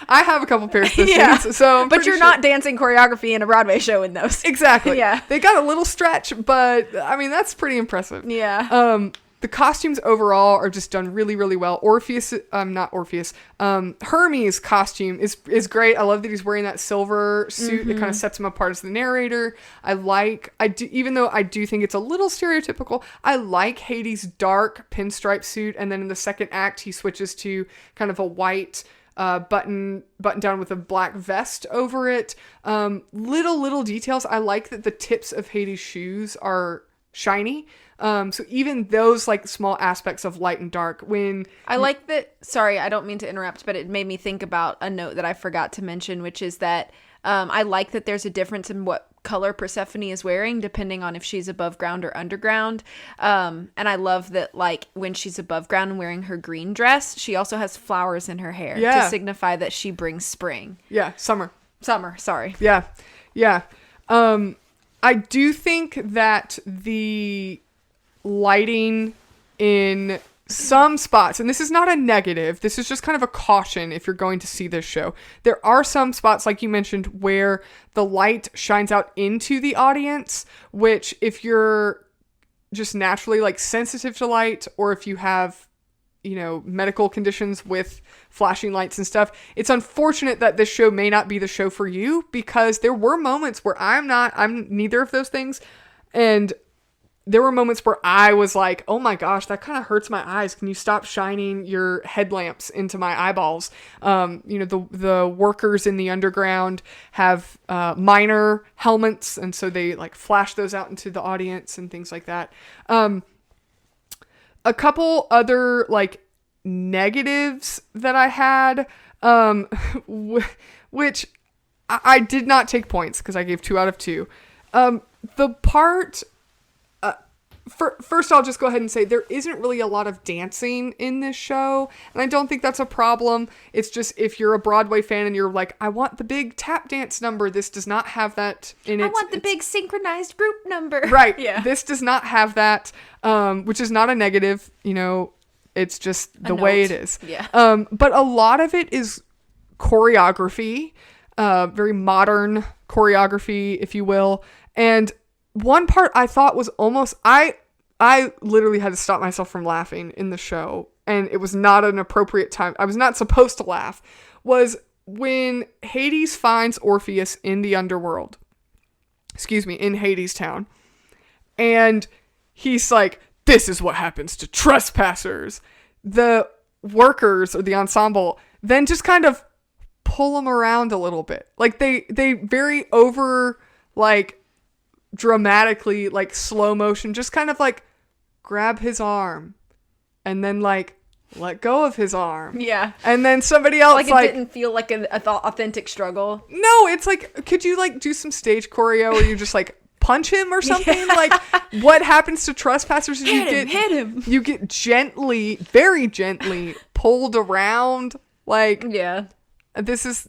have a couple pairs of those jeans, so but you're not dancing choreography in a Broadway show in those. Exactly. Yeah. They got a little stretch, but I mean, that's pretty impressive. Yeah. The costumes overall are just done really, really well. Hermes' costume is great. I love that he's wearing that silver suit. It kind of sets him apart as the narrator. Even though I do think it's a little stereotypical, I like Hades' dark pinstripe suit. And then in the second act, he switches to kind of a white button down with a black vest over it. Little details. I like that the tips of Hades' shoes are shiny. So even those like small aspects of light and dark I like that. Sorry, I don't mean to interrupt, but it made me think about a note that I forgot to mention, which is that I like that there's a difference in what color Persephone is wearing depending on if she's above ground or underground. And I love that, like, when she's above ground and wearing her green dress, she also has flowers in her hair to signify that she brings spring. Yeah, summer, sorry. Yeah. I do think that the lighting in some spots, and this is not a negative, this is just kind of a caution if you're going to see this show. There are some spots, like you mentioned, where the light shines out into the audience, which if you're just naturally like sensitive to light, or if you have, you know, medical conditions with flashing lights and stuff, it's unfortunate that this show may not be the show for you, because there were moments where I'm neither of those things, and there were moments where I was like, oh my gosh, that kind of hurts my eyes. Can you stop shining your headlamps into my eyeballs? The workers in the underground have minor helmets, and so they like flash those out into the audience and things like that. A couple other like negatives that I had, which I did not take points because I gave 2 out of 2. The part... First, I'll just go ahead and say there isn't really a lot of dancing in this show, and I don't think that's a problem. It's just if you're a Broadway fan and you're like, I want the big tap dance number, this does not have that in it. I want the big synchronized group number. Right. Yeah. This does not have that, which is not a negative. You know, it's just the way it is. Yeah. But a lot of it is choreography, very modern choreography, if you will, and one part I thought was almost... I literally had to stop myself from laughing in the show, and it was not an appropriate time. I was not supposed to laugh. Was when Hades finds Orpheus in the underworld. In Hadestown. And he's like, this is what happens to trespassers. The workers, or the ensemble, then just kind of pull him around a little bit. Like, they very over, like, dramatically, like, slow motion, just kind of like grab his arm and then like let go of his arm. Yeah. And then somebody else like it didn't feel like an authentic struggle. No, it's like, could you like do some stage choreo where you just like punch him or something? Yeah. Like, what happens to trespassers is hit him. You get gently, very gently pulled around. Like, yeah. This is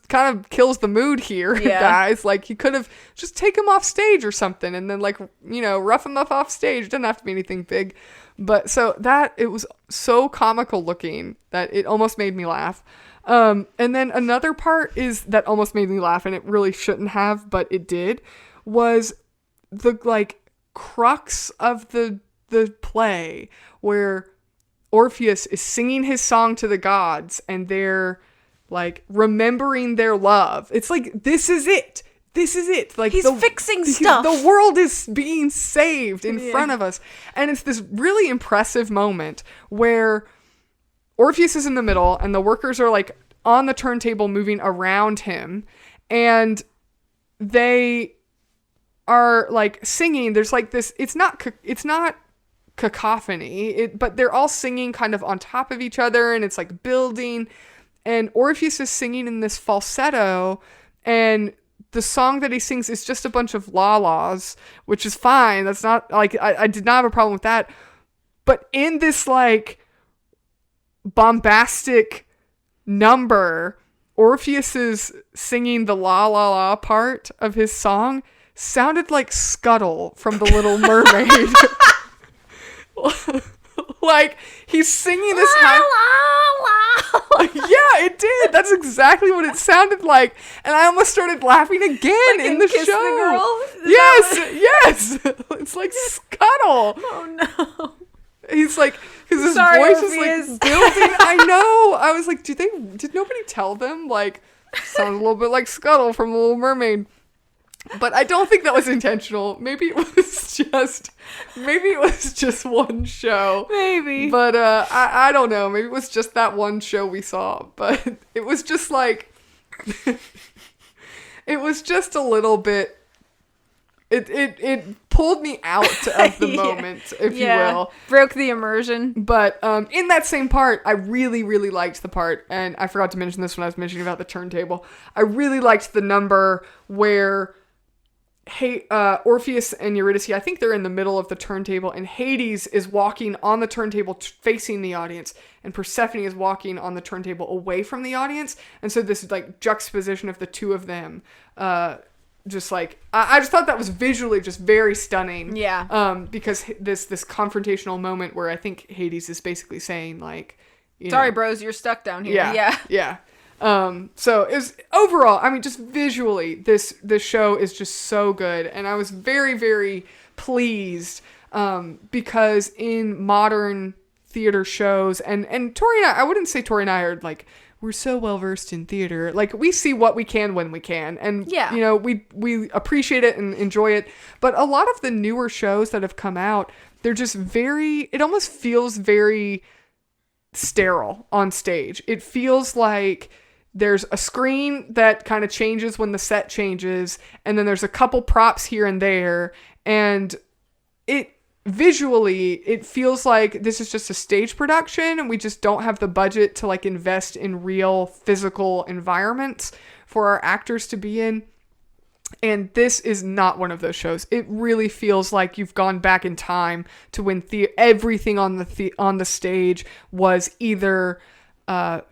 kind of kills the mood here, guys. Like, you could have just take him off stage or something, and then, like, you know, rough him up off stage. It doesn't have to be anything big. But so that, it was so comical looking that it almost made me laugh. And then another part is that almost made me laugh, and it really shouldn't have, but it did, was the, like, crux of the play where Orpheus is singing his song to the gods, and they're like remembering their love. It's like, this is it. Like, he's fixing stuff. The world is being saved in front of us. And it's this really impressive moment where Orpheus is in the middle and the workers are like on the turntable moving around him, and they are like singing. There's like this, it's not cacophony. But they're all singing kind of on top of each other, and it's like building. And Orpheus is singing in this falsetto, and the song that he sings is just a bunch of la-las, which is fine. That's not, like, I did not have a problem with that. But in this, like, bombastic number, Orpheus's singing the la-la-la part of his song sounded like Scuttle from The Little Mermaid. Like, he's singing this yeah, it did. That's exactly what it sounded like. And I almost started laughing again like in the Kiss show. The Girl? Yes. It's like Scuttle. Oh no. He's like, because his Sorry, voice Orpheus. is like building. I know. I was like, did nobody tell them? Like, sounds a little bit like Scuttle from The Little Mermaid. But I don't think that was intentional. Maybe it was just one show. Maybe. But I don't know. Maybe it was just that one show we saw. But it was just like, it was just a little bit, it pulled me out of the moment, if you will. Broke the immersion. But in that same part, I really, really liked the part, and I forgot to mention this when I was mentioning about the turntable. I really liked the number where Orpheus and Eurydice, I think they're in the middle of the turntable, and Hades is walking on the turntable facing the audience, and Persephone is walking on the turntable away from the audience. And so this like juxtaposition of the two of them, just like, I just thought that was visually just very stunning. Yeah. Because this confrontational moment where I think Hades is basically saying, like, sorry, bros, you're stuck down here. Yeah. So it was overall, I mean, just visually, this show is just so good. And I was very, very pleased, because in modern theater shows, and Tori and I wouldn't say Tori and I are like, we're so well versed in theater. Like, we see what we can when we can, and we appreciate it and enjoy it. But a lot of the newer shows that have come out, they're just it almost feels very sterile on stage. It feels like there's a screen that kind of changes when the set changes, and then there's a couple props here and there, and visually it feels like this is just a stage production, and we just don't have the budget to like invest in real physical environments for our actors to be in. And this is not one of those shows. It really feels like you've gone back in time to when everything on the stage was either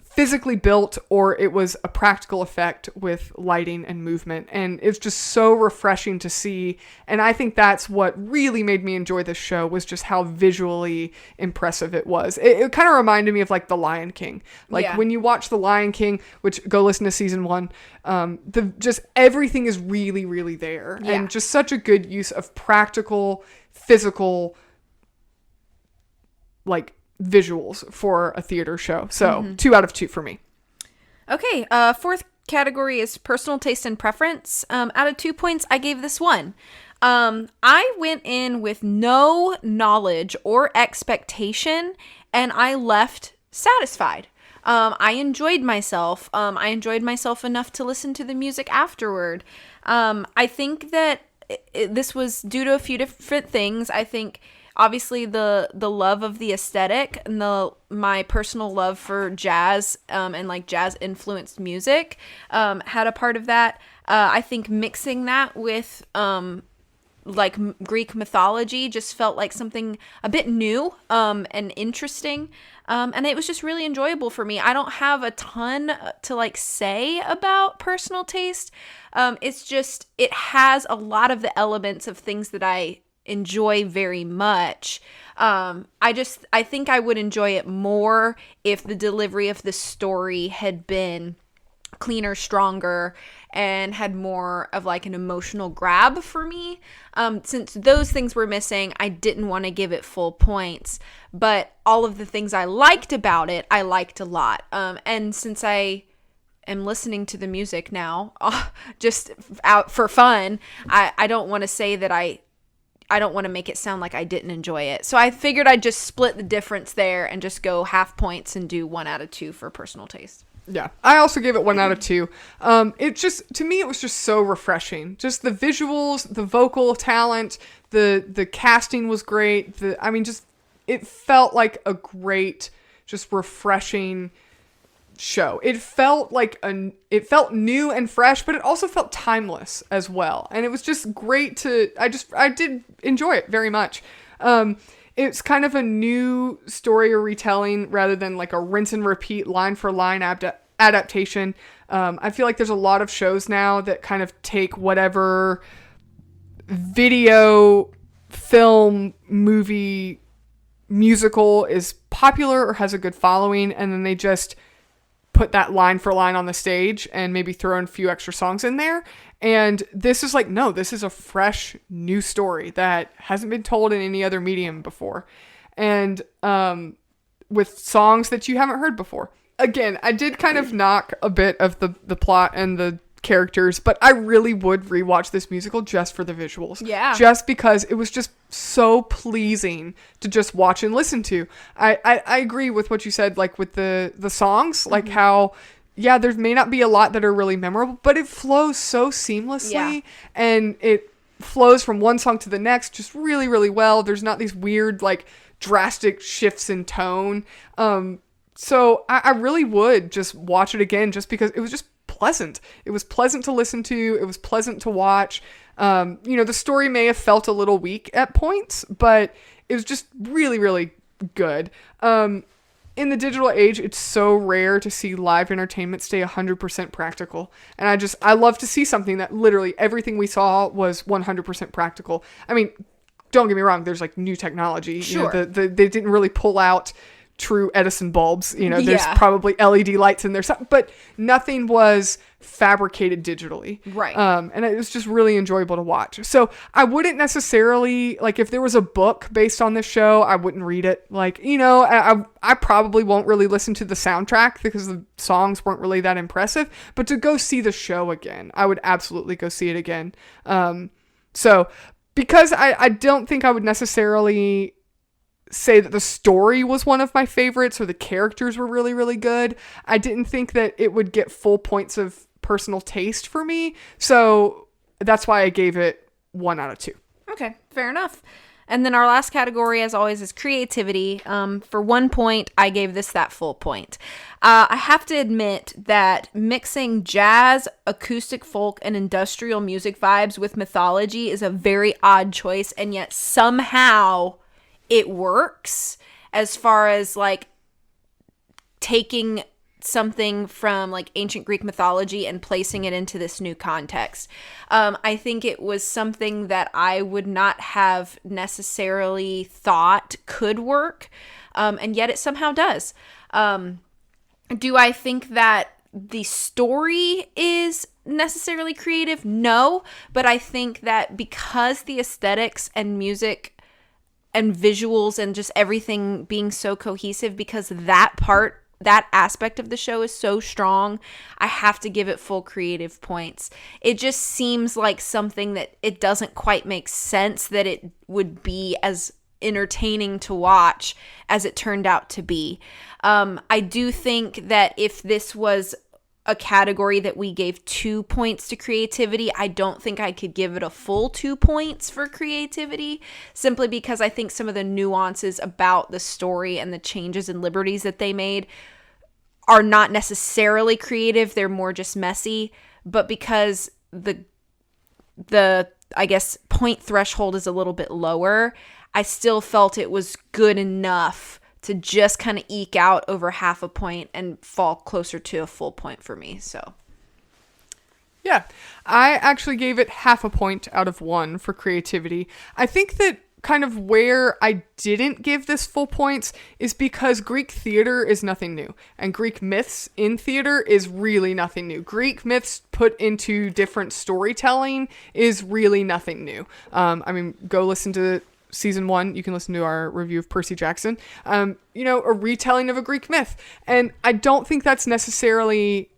physically built, or it was a practical effect with lighting and movement. And it's just so refreshing to see. And I think that's what really made me enjoy this show, was just how visually impressive it was. It kind of reminded me of like The Lion King. Like when you watch The Lion King, which go listen to season 1, just everything is really, really there. Yeah. And just such a good use of practical, physical, like, visuals for a theater show. So 2 out of 2 for me. Okay. Fourth category is personal taste and preference. Out of 2 points, I gave this 1. I went in with no knowledge or expectation, and I left satisfied. I enjoyed myself. I enjoyed myself enough to listen to the music afterward. I think that this was due to a few different things. I think obviously the love of the aesthetic and my personal love for jazz, and like jazz influenced music, had a part of that. I think mixing that with like Greek mythology just felt like something a bit new, and interesting. And it was just really enjoyable for me. I don't have a ton to like say about personal taste. It's just, it has a lot of the elements of things that I enjoy very much. I think I would enjoy it more if the delivery of the story had been cleaner, stronger, and had more of like an emotional grab for me. Since those things were missing, I didn't want to give it full points, but all of the things I liked about it, I liked a lot. And since I am listening to the music now, just out for fun, I don't want to say that I don't want to make it sound like I didn't enjoy it. So I figured I'd just split the difference there and just go half points and do 1 out of 2 for personal taste. Yeah, I also gave it 1 out of 2. It just, to me, it was just so refreshing. Just the visuals, the vocal talent, the casting was great. Just it felt like a great, just refreshing show. It felt it felt new and fresh, but it also felt timeless as well. And it was just great I did enjoy it very much. It's kind of a new story or retelling rather than like a rinse and repeat line for line adaptation. I feel like there's a lot of shows now that kind of take whatever video, film, movie, musical is popular or has a good following, and then they just put that line for line on the stage and maybe throw in a few extra songs in there. And this is like, no, this is a fresh new story that hasn't been told in any other medium before. And with songs that you haven't heard before. Again, I did kind of knock a bit of the plot and the characters, but I really would rewatch this musical just for the visuals. Yeah. Just because it was just so pleasing to just watch and listen to. I agree with what you said, like with the songs, like how, yeah, there may not be a lot that are really memorable, but it flows so seamlessly and it flows from one song to the next just really, really well. There's not these weird, like, drastic shifts in tone. So I really would just watch it again just because it was just pleasant. It was pleasant to listen to. It was pleasant to watch. The story may have felt a little weak at points, but it was just really, really good. In the digital age, it's so rare to see live entertainment stay 100% practical. And I love to see something that literally everything we saw was 100% practical. I mean, don't get me wrong. There's like new technology. Sure. They didn't really pull out true Edison bulbs. There's probably LED lights in there, but nothing was fabricated digitally. Right. And it was just really enjoyable to watch. So I wouldn't necessarily, like, if there was a book based on this show, I wouldn't read it. Like, I probably won't really listen to the soundtrack because the songs weren't really that impressive, but to go see the show again, I would absolutely go see it again. So because I don't think I would necessarily say that the story was one of my favorites or the characters were really, really good, I didn't think that it would get full points of personal taste for me. So that's why I gave it 1 out of 2. Okay, fair enough. And then our last category, as always, is creativity. For 1 point, I gave this that full point. I have to admit that mixing jazz, acoustic folk, and industrial music vibes with mythology is a very odd choice, and yet somehow it works as far as like taking something from like ancient Greek mythology and placing it into this new context. I think it was something that I would not have necessarily thought could work, and yet it somehow does. Do I think that the story is necessarily creative? No, but I think that because the aesthetics and music and visuals and just everything being so cohesive, because that aspect of the show is so strong, I have to give it full creative points. It just seems like something that it doesn't quite make sense that it would be as entertaining to watch as it turned out to be. I do think that if this was a category that we gave 2 points to creativity, I don't think I could give it a full 2 points for creativity, simply because I think some of the nuances about the story and the changes and liberties that they made are not necessarily creative. They're more just messy. But because the I guess point threshold is a little bit lower, I still felt it was good enough to just kind of eke out over half a point and fall closer to a full point for me. So yeah, I actually gave it half a point out of 1 for creativity. I think that kind of where I didn't give this full points is because Greek theater is nothing new, and Greek myths in theater is really nothing new. Greek myths put into different storytelling is really nothing new. Go listen to season 1, you can listen to our review of Percy Jackson, a retelling of a Greek myth. And I don't think that's necessarily,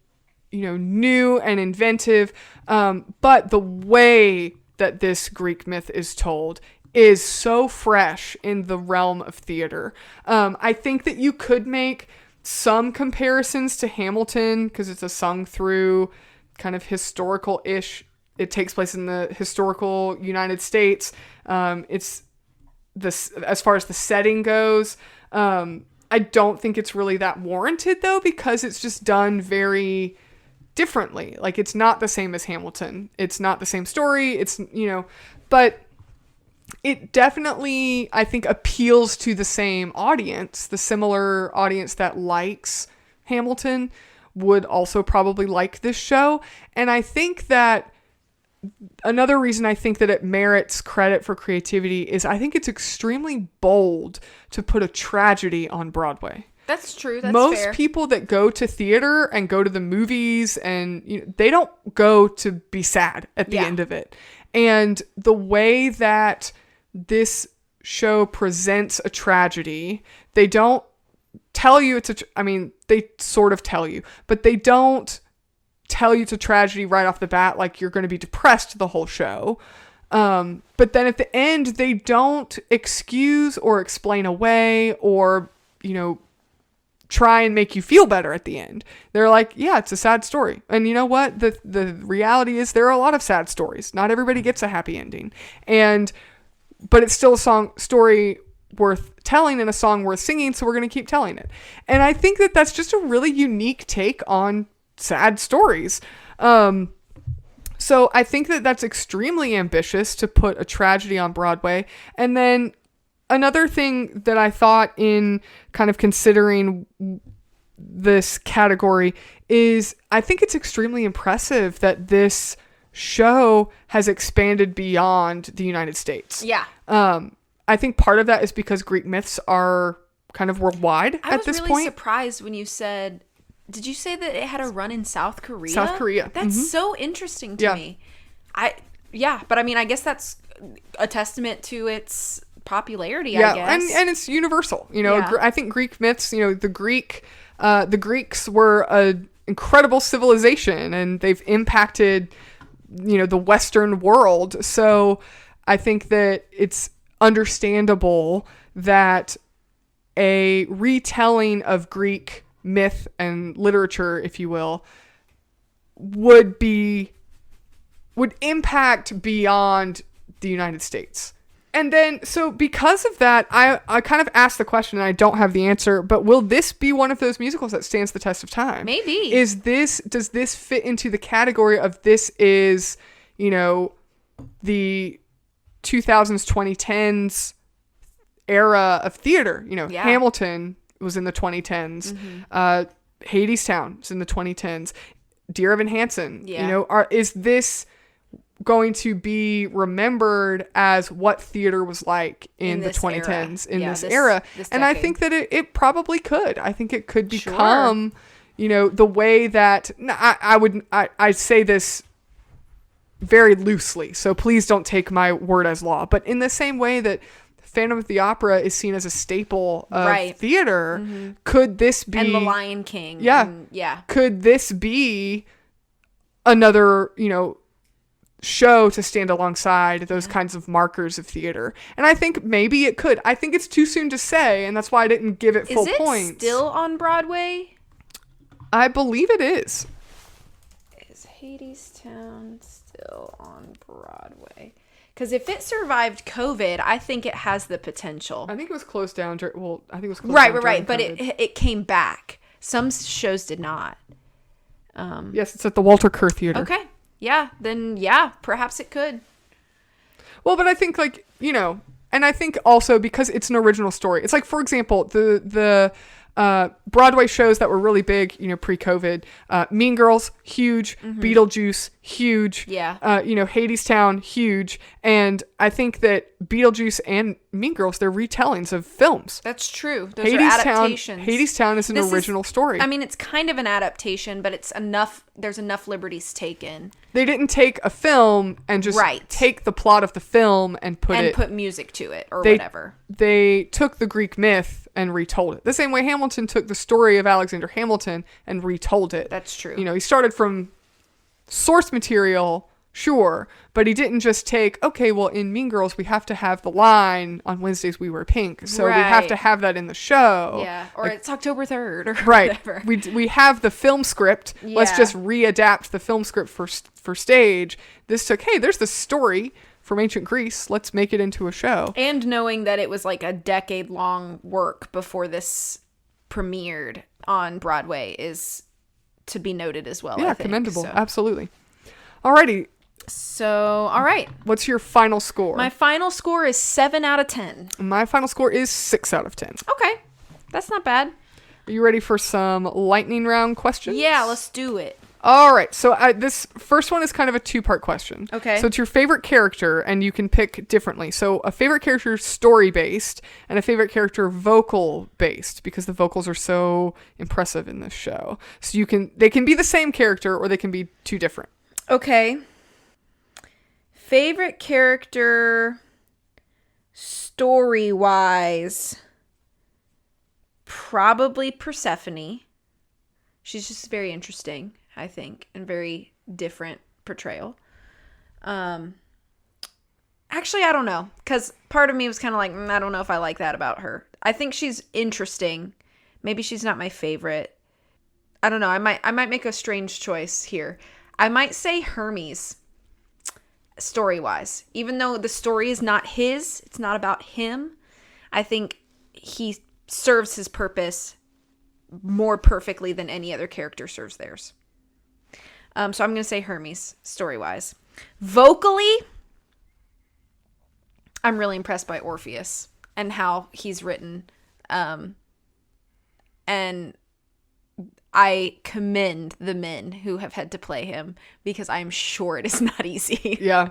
new and inventive. But the way that this Greek myth is told is so fresh in the realm of theater. I think that you could make some comparisons to Hamilton because it's a sung through kind of historical-ish. It takes place in the historical United States. It's this, as far as the setting goes. I don't think it's really that warranted though, because it's just done very differently. Like, it's not the same as Hamilton. It's not the same story. It's, but it definitely, I think, appeals to the same audience. The similar audience that likes Hamilton would also probably like this show. And I think that another reason I think that it merits credit for creativity is I think it's extremely bold to put a tragedy on Broadway. That's true. That's Most fair. people that go to theater and go to the movies and they don't go to be sad at the end of it. And the way that this show presents a tragedy, they don't tell you they sort of tell you, but they don't tell you it's a tragedy right off the bat, like you're going to be depressed the whole show. But then at the end, they don't excuse or explain away or, try and make you feel better at the end. They're like, yeah, it's a sad story. And you know what? The reality is there are a lot of sad stories. Not everybody gets a happy ending. But it's still a story worth telling and a song worth singing, so we're going to keep telling it. And I think that that's just a really unique take on sad stories. So I think that that's extremely ambitious to put a tragedy on Broadway. And then another thing that I thought in kind of considering this category is I think it's extremely impressive that this show has expanded beyond the United States. Yeah. I think part of that is because Greek myths are kind of worldwide at this point. I was really surprised when you said, did you say that it had a run in South Korea? South Korea. That's so interesting to me. But I mean, I guess that's a testament to its popularity, I guess. And it's universal. I think Greek myths, the Greeks were an incredible civilization and they've impacted, the Western world. So I think that it's understandable that a retelling of Greek myth and literature, if you will, would impact beyond the United States. And then, so because of that, I kind of asked the question, and I don't have the answer, but will this be one of those musicals that stands the test of time? Maybe. Does this fit into the category of this is, the 2000s, 2010s era of theater? Hamilton was in the 2010s. Mm-hmm. Hadestown was in the 2010s. Dear Evan Hansen. Yeah. Is this going to be remembered as what theater was like in the 2010s era. In this era? And I think that it probably could. I think it could become, the way that I say this very loosely, so please don't take my word as law, but in the same way that Phantom of the Opera is seen as a staple of theater, mm-hmm. could this be... And The Lion King. Yeah. Could this be another, show to stand alongside those kinds of markers of theater? And I think maybe it could. I think it's too soon to say, and that's why I didn't give it full points. Is it still on Broadway? I believe it is. Is Hadestown still on Broadway? Because if it survived COVID, I think it has the potential. I think it was closed down. I think it was closed down. Right. But it came back. Some shows did not. Yes, it's at the Walter Kerr Theater. Okay. Yeah. Then, perhaps it could. Well, but I think and I think also because it's an original story. It's like, for example, the Broadway shows that were really big, pre-COVID. Mean Girls, huge. Mm-hmm. Beetlejuice, huge. Yeah. Hadestown, huge. And I think that Beetlejuice and Mean Girls, they're retellings of films. That's true. Those are adaptations. Hadestown is an original story. I mean, it's kind of an adaptation, but there's enough liberties taken. They didn't take a film and just take the plot of the film and put music to it or whatever. They took the Greek myth and retold it. The same way Hamilton took the story of Alexander Hamilton and retold it. That's true. He started from source material, sure, but he didn't just take, okay, well, in Mean Girls, we have to have the line, on Wednesdays we wear pink, so we have to have that in the show. Yeah, or it's October 3rd or whatever. We have the film script. Let's just readapt the film script for stage. This took, hey, there's the story from ancient Greece. Let's make it into a show. And knowing that it was like a decade-long work before this premiered on Broadway is to be noted as well. Yeah, I think. commendable. So. Absolutely. Alrighty. So, all right. What's your final score? My final score is 7 out of 10. My final score is 6 out of 10. Okay. That's not bad. Are you ready for some lightning round questions? Yeah, let's do it. All right. So this first one is kind of a two-part question. Okay. So it's your favorite character, and you can pick differently. So a favorite character story-based, and a favorite character vocal-based, because the vocals are so impressive in this show. So they can be the same character, or they can be two different. Okay. Favorite character story-wise, probably Persephone. She's just very interesting, I think, and very different portrayal. Actually, I don't know, because part of me was kind of like, I don't know if I like that about her. I think she's interesting. Maybe she's not my favorite. I don't know. I might make a strange choice here. I might say Hermes, story-wise. Even though the story is not his, it's not about him, I think he serves his purpose more perfectly than any other character serves theirs. So I'm going to say Hermes, story-wise. Vocally, I'm really impressed by Orpheus and how he's written. And I commend the men who have had to play him, because I'm sure it is not easy. Yeah.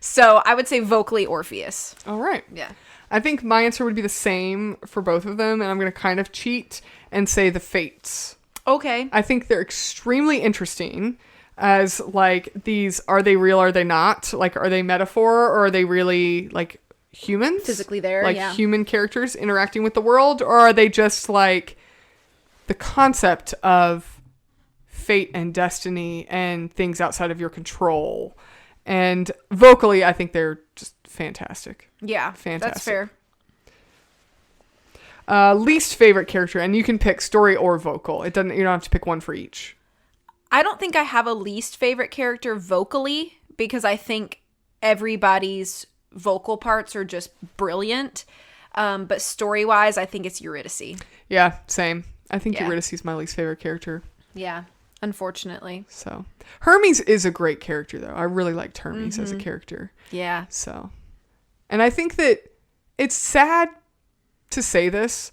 So I would say vocally Orpheus. All right. Yeah. I think my answer would be the same for both of them, and I'm going to kind of cheat and say the Fates. Okay. I think they're extremely interesting as, like, these, are they real, are they not? Like, are they metaphor, or are they really, like, humans? Physically there, like, yeah. human characters interacting with the world, or are they just, like, the concept of fate and destiny and things outside of your control? And vocally, I think they're just fantastic. Yeah, Fantastic. that's fair. Least favorite character, and you can pick story or vocal. You don't have to pick one for each. I don't think I have a least favorite character vocally, because I think everybody's vocal parts are just brilliant. But story-wise, I think it's Eurydice. Yeah, same. I think Yeah. Eurydice is my least favorite character. Yeah, unfortunately. So Hermes is a great character, though. I really liked Hermes as a character. Yeah. So, and I think that it's sad to say this,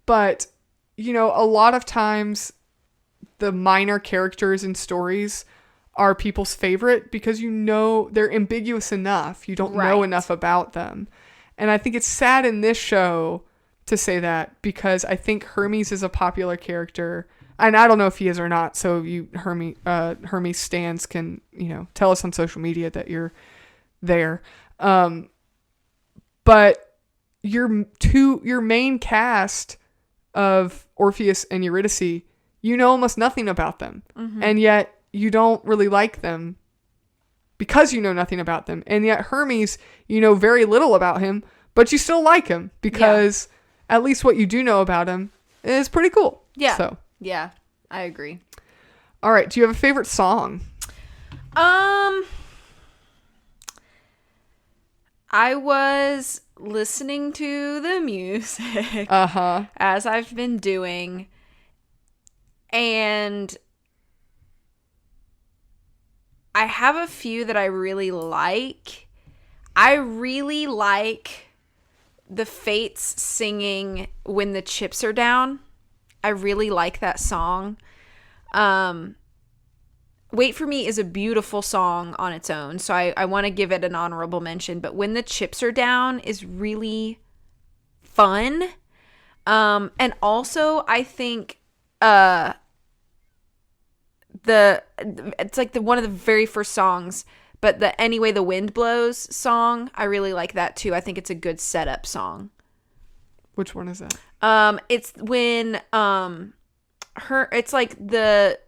but, you know, a lot of times the minor characters in stories are people's favorite because, you know, they're ambiguous enough. You don't know Right. enough about them. And I think it's sad in this show to say that, because I think Hermes is a popular character, and I don't know if he is or not. So you Hermes stans can, you know, tell us on social media that you're there. But your main cast of Orpheus and Eurydice, you know almost nothing about them. Mm-hmm. And yet you don't really like them because you know nothing about them. And yet Hermes, you know very little about him, but you still like him because at least what you do know about him is pretty cool. Yeah. So, Yeah, I agree. all right. Do you have a favorite song? I was listening to the music Uh-huh. as I've been doing, and I have a few that I really like. I really like the Fates singing When the Chips Are Down. I really like that song. Wait For Me is a beautiful song on its own, so I want to give it an honorable mention, but When the Chips Are Down is really fun. And also I think it's like one of the very first songs, but the Anyway the Wind Blows song, I really like that too. I think it's a good setup song. Which one is that? It's when it's like the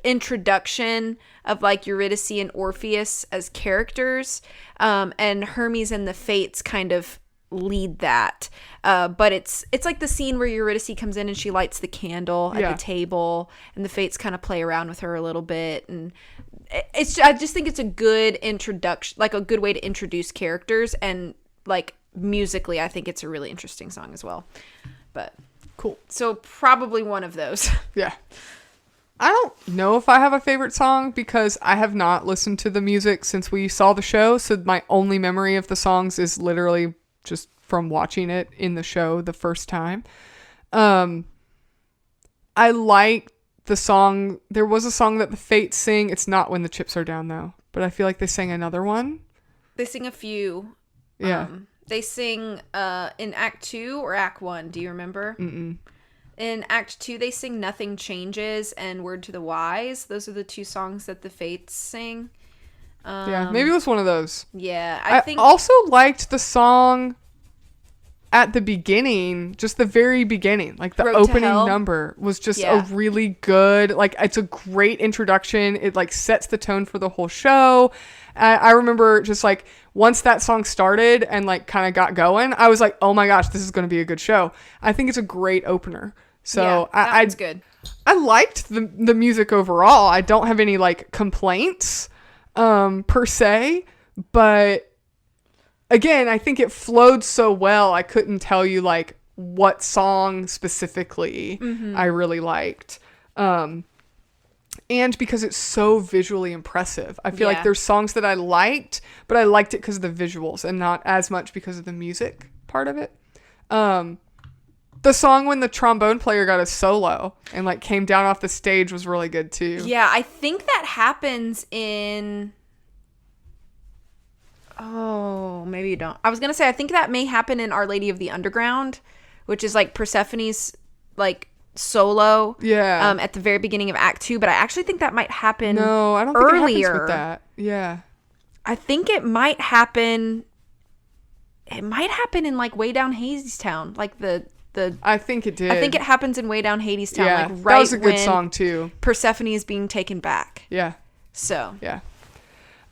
introduction of like Eurydice and Orpheus as characters, and Hermes and the Fates kind of lead that, but it's like the scene where Eurydice comes in and she lights the candle at the table, and the Fates kind of play around with her a little bit, and I just think it's a good introduction, like a good way to introduce characters, and like musically I think it's a really interesting song as well. But Cool. so probably one of those. Yeah. I don't know if I have a favorite song because I have not listened to the music since we saw the show. So my only memory of the songs is literally just from watching it in the show the first time. I like the song. There was a song that the Fates sing. It's not When the Chips Are Down though, but I feel like they sang another one. They sing a few. Yeah. They sing in Act 2 or Act 1. Do you remember? Mm-mm. In Act 2, they sing Nothing Changes and Word to the Wise. Those are the two songs that the Fates sing. Yeah, maybe it was one of those. Yeah, I think also liked the song at the beginning, just the very beginning. Like the Road to opening Hell. number was just a really good, like it's a great introduction. It like sets the tone for the whole show. I remember just like once that song started and like kind of got going, I was like, oh my gosh, this is going to be a good show. I think it's a great opener. So yeah, that one's good. I liked the music overall. I don't have any like complaints per se, but again, I think it flowed so well. I couldn't tell you like what song specifically I really liked. And because it's so visually impressive, I feel like there's songs that I liked, but I liked it because of the visuals and not as much because of the music part of it. The song when the trombone player got a solo and like came down off the stage was really good too. Yeah, I think that happens in... Oh, maybe you don't. I was going to say, I think that may happen in Our Lady of the Underground, which is like Persephone's like solo at the very beginning of Act 2, but I actually think that might happen earlier. No, I don't think it happens with that. Yeah. I think it might happen... It might happen in like Way Down Hadestown, like the I think it did. I think it happens in Way Down Hadestown, yeah, like right that was a good when song too. Persephone is being taken back. Yeah. So. Yeah.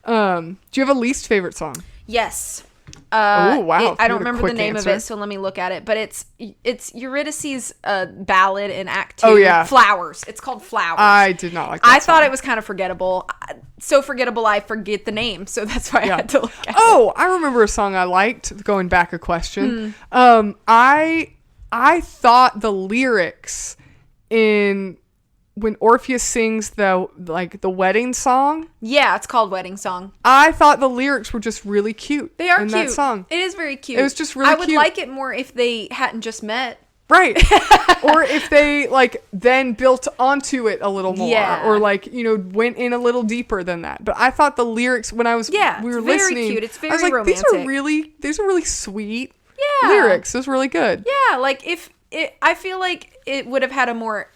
Do you have a least favorite song? Yes. Oh wow! I don't remember the name of it, so let me look at it. But it's Eurydice's ballad in Act 2. Oh yeah, Flowers. It's called Flowers. I did not like that. I thought it was kind of forgettable. So forgettable, I forget the name. So that's why I had to look at it. Oh, I remember a song I liked. Going back a question. I thought the lyrics in when Orpheus sings the wedding song. Yeah, it's called Wedding Song. I thought the lyrics were just really cute. They are in cute. That song. It is very cute. It was just really cute. I would like it more if they hadn't just met. Right. Or if they like then built onto it a little more, or like, you know, went in a little deeper than that. But I thought the lyrics when I was we were very listening, cute. It's very I was like, romantic. these are really sweet lyrics. It was really good. Yeah, like I feel like it would have had a more,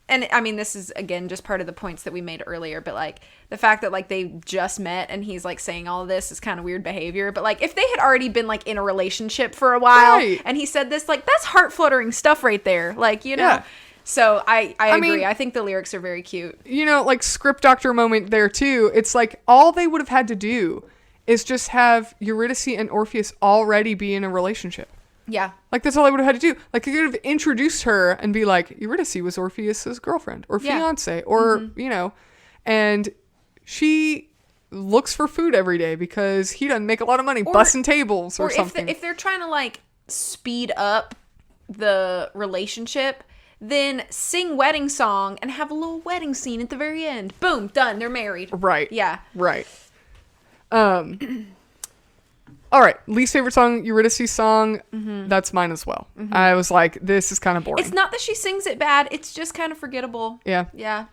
and I mean, this is again just part of the points that we made earlier, but like the fact that like they just met and he's like saying all of this is kind of weird behavior. But like if they had already been like in a relationship for a while and he said this, like that's heart fluttering stuff right there. Like, you know. Yeah. So I agree. Mean, I think the lyrics are very cute. You know, like script doctor moment there too. It's like all they would have had to do is just have Eurydice and Orpheus already be in a relationship. Yeah. Like, that's all I would have had to do. Like, they could have introduced her and be like, Eurydice was Orpheus's girlfriend or fiance or, you know, and she looks for food every day because he doesn't make a lot of money bussing tables or something. If they're trying to, like, speed up the relationship, then sing Wedding Song and have a little wedding scene at the very end. Boom, done. They're married. Right. Yeah. Right. All right, least favorite song, Eurydice's song. That's mine as well. I was like, this is kind of boring. It's not that she sings it bad. It's just kind of forgettable. Yeah. Yeah.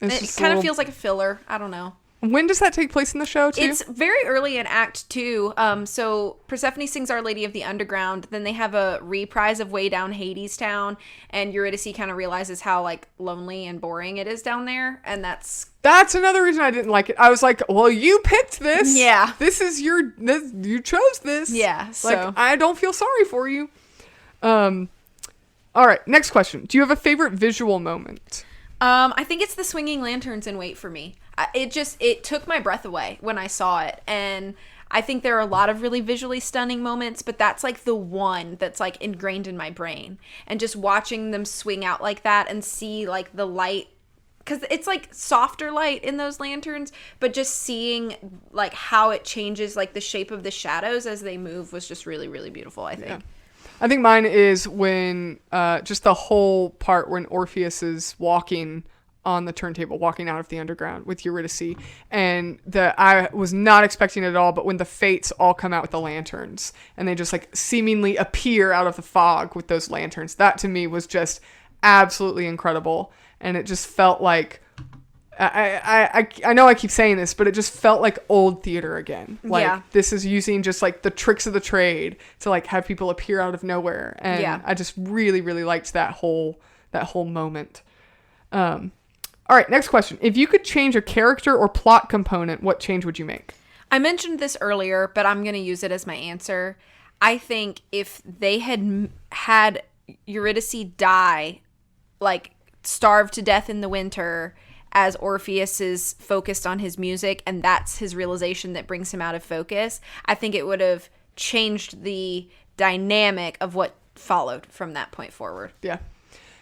It kind of feels like a filler. I don't know. When does that take place in the show, too? It's very early in Act 2. So Persephone sings Our Lady of the Underground. Then they have a reprise of Way Down Hadestown. And Eurydice kind of realizes how, like, lonely and boring it is down there. And that's another reason I didn't like it. I was like, well, you picked this. Yeah. You chose this. Yeah. So. Like, I don't feel sorry for you. All right, next question. Do you have a favorite visual moment? I think it's the swinging lanterns in Wait for Me. It took my breath away when I saw it. And I think there are a lot of really visually stunning moments, but that's like the one that's like ingrained in my brain. And just watching them swing out like that and see like the light because it's like softer light in those lanterns, but just seeing like how it changes like the shape of the shadows as they move was just really, really beautiful, I think. Yeah. I think mine is when just the whole part when Orpheus is walking on the turntable, walking out of the underground with Eurydice, and I was not expecting it at all, but when the Fates all come out with the lanterns and they just like seemingly appear out of the fog with those lanterns, that to me was just absolutely incredible. And it just felt like I know I keep saying this, but it just felt like old theater again. Like this is using just like the tricks of the trade to like have people appear out of nowhere, and I just really, really liked that whole moment. All right, next question. If you could change a character or plot component, what change would you make? I mentioned this earlier, but I'm going to use it as my answer. I think if they had Eurydice die, like starve to death in the winter, as Orpheus is focused on his music, and that's his realization that brings him out of focus, I think it would have changed the dynamic of what followed from that point forward. Yeah.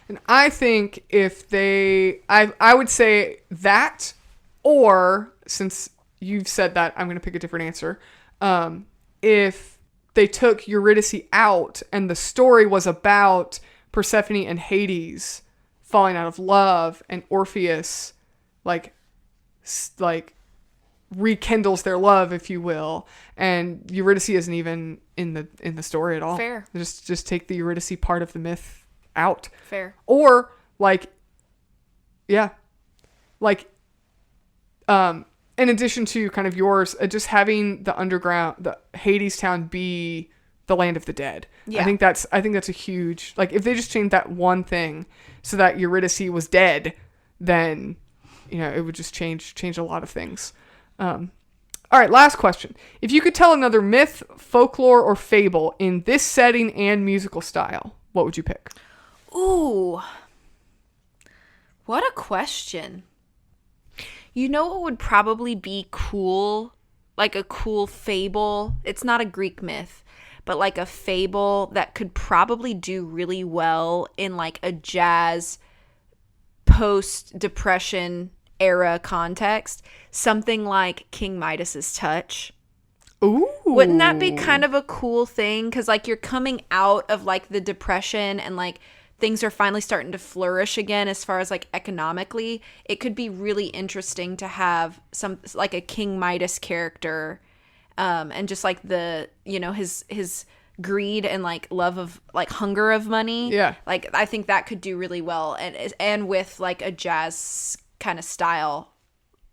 And I think if I would say that, or since you've said that, I'm going to pick a different answer. If they took Eurydice out and the story was about Persephone and Hades falling out of love, and Orpheus like rekindles their love, if you will, and Eurydice isn't even in the story at all. Fair. Just take the Eurydice part of the myth out. Fair. Or in addition to kind of yours, just having the underground, the Hadestown be the land of the dead. Yeah. I think that's a huge, like, if they just changed that one thing so that Eurydice was dead, then it would just change a lot of things. All right, last question. If you could tell another myth, folklore, or fable in this setting and musical style, what would you pick? Ooh, what a question. You know what would probably be cool? Like a cool fable. It's not a Greek myth, but like a fable that could probably do really well in like a jazz post-Depression era context. Something like King Midas's Touch. Ooh. Wouldn't that be kind of a cool thing? Because like you're coming out of like the Depression and like things are finally starting to flourish again as far as like economically. It could be really interesting to have some like a King Midas character, and just like the his greed and like love of like hunger of money. Yeah, like I think that could do really well, and with like a jazz kind of style,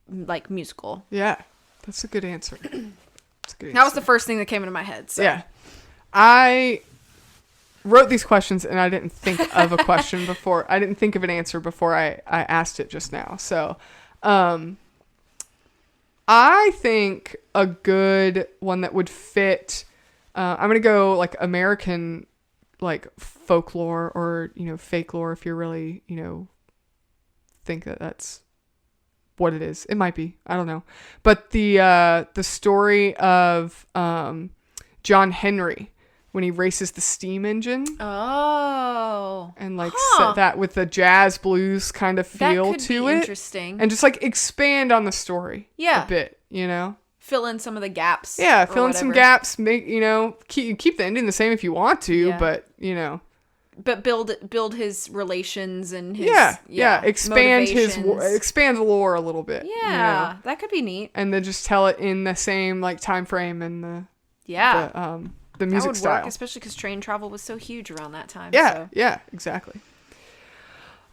like musical. Yeah, that's a good answer. That was the first thing that came into my head. So. Yeah, I wrote these questions and I didn't think of a question before. I didn't think of an answer before I asked it just now. So I think a good one that would fit, I'm going to go like American, like folklore or, fake lore, if you're really, think that that's what it is. It might be. I don't know. But the story of John Henry, when he races the steam engine. Oh. And like set that with the jazz blues kind of feel to it. Interesting. And just like expand on the story a bit, Fill in some of the gaps. Yeah, fill in some gaps, make, keep the ending the same if you want to, but, But build his relations and his expand the lore a little bit. Yeah, that could be neat. And then just tell it in the same like time frame and the music that would style. work, especially because train travel was so huge around that time. Yeah, exactly.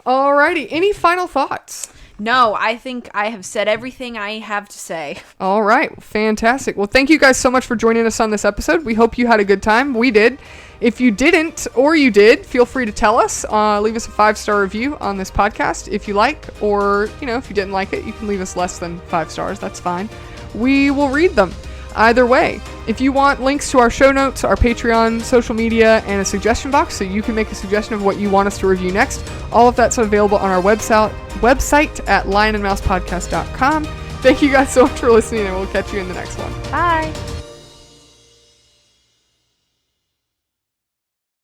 Alrighty, any final thoughts? No, I think I have said everything I have to say. All right, fantastic. Well, thank you guys so much for joining us on this episode. We hope you had a good time. We did. If you didn't, or you did, feel free to tell us. Leave us a 5-star review on this podcast if you like, or, if you didn't like it, you can leave us less than 5 stars. That's fine. We will read them. Either way, if you want links to our show notes, our Patreon, social media, and a suggestion box so you can make a suggestion of what you want us to review next, all of that's available on our website at lionandmousepodcast.com. Thank you guys so much for listening, and we'll catch you in the next one. Bye.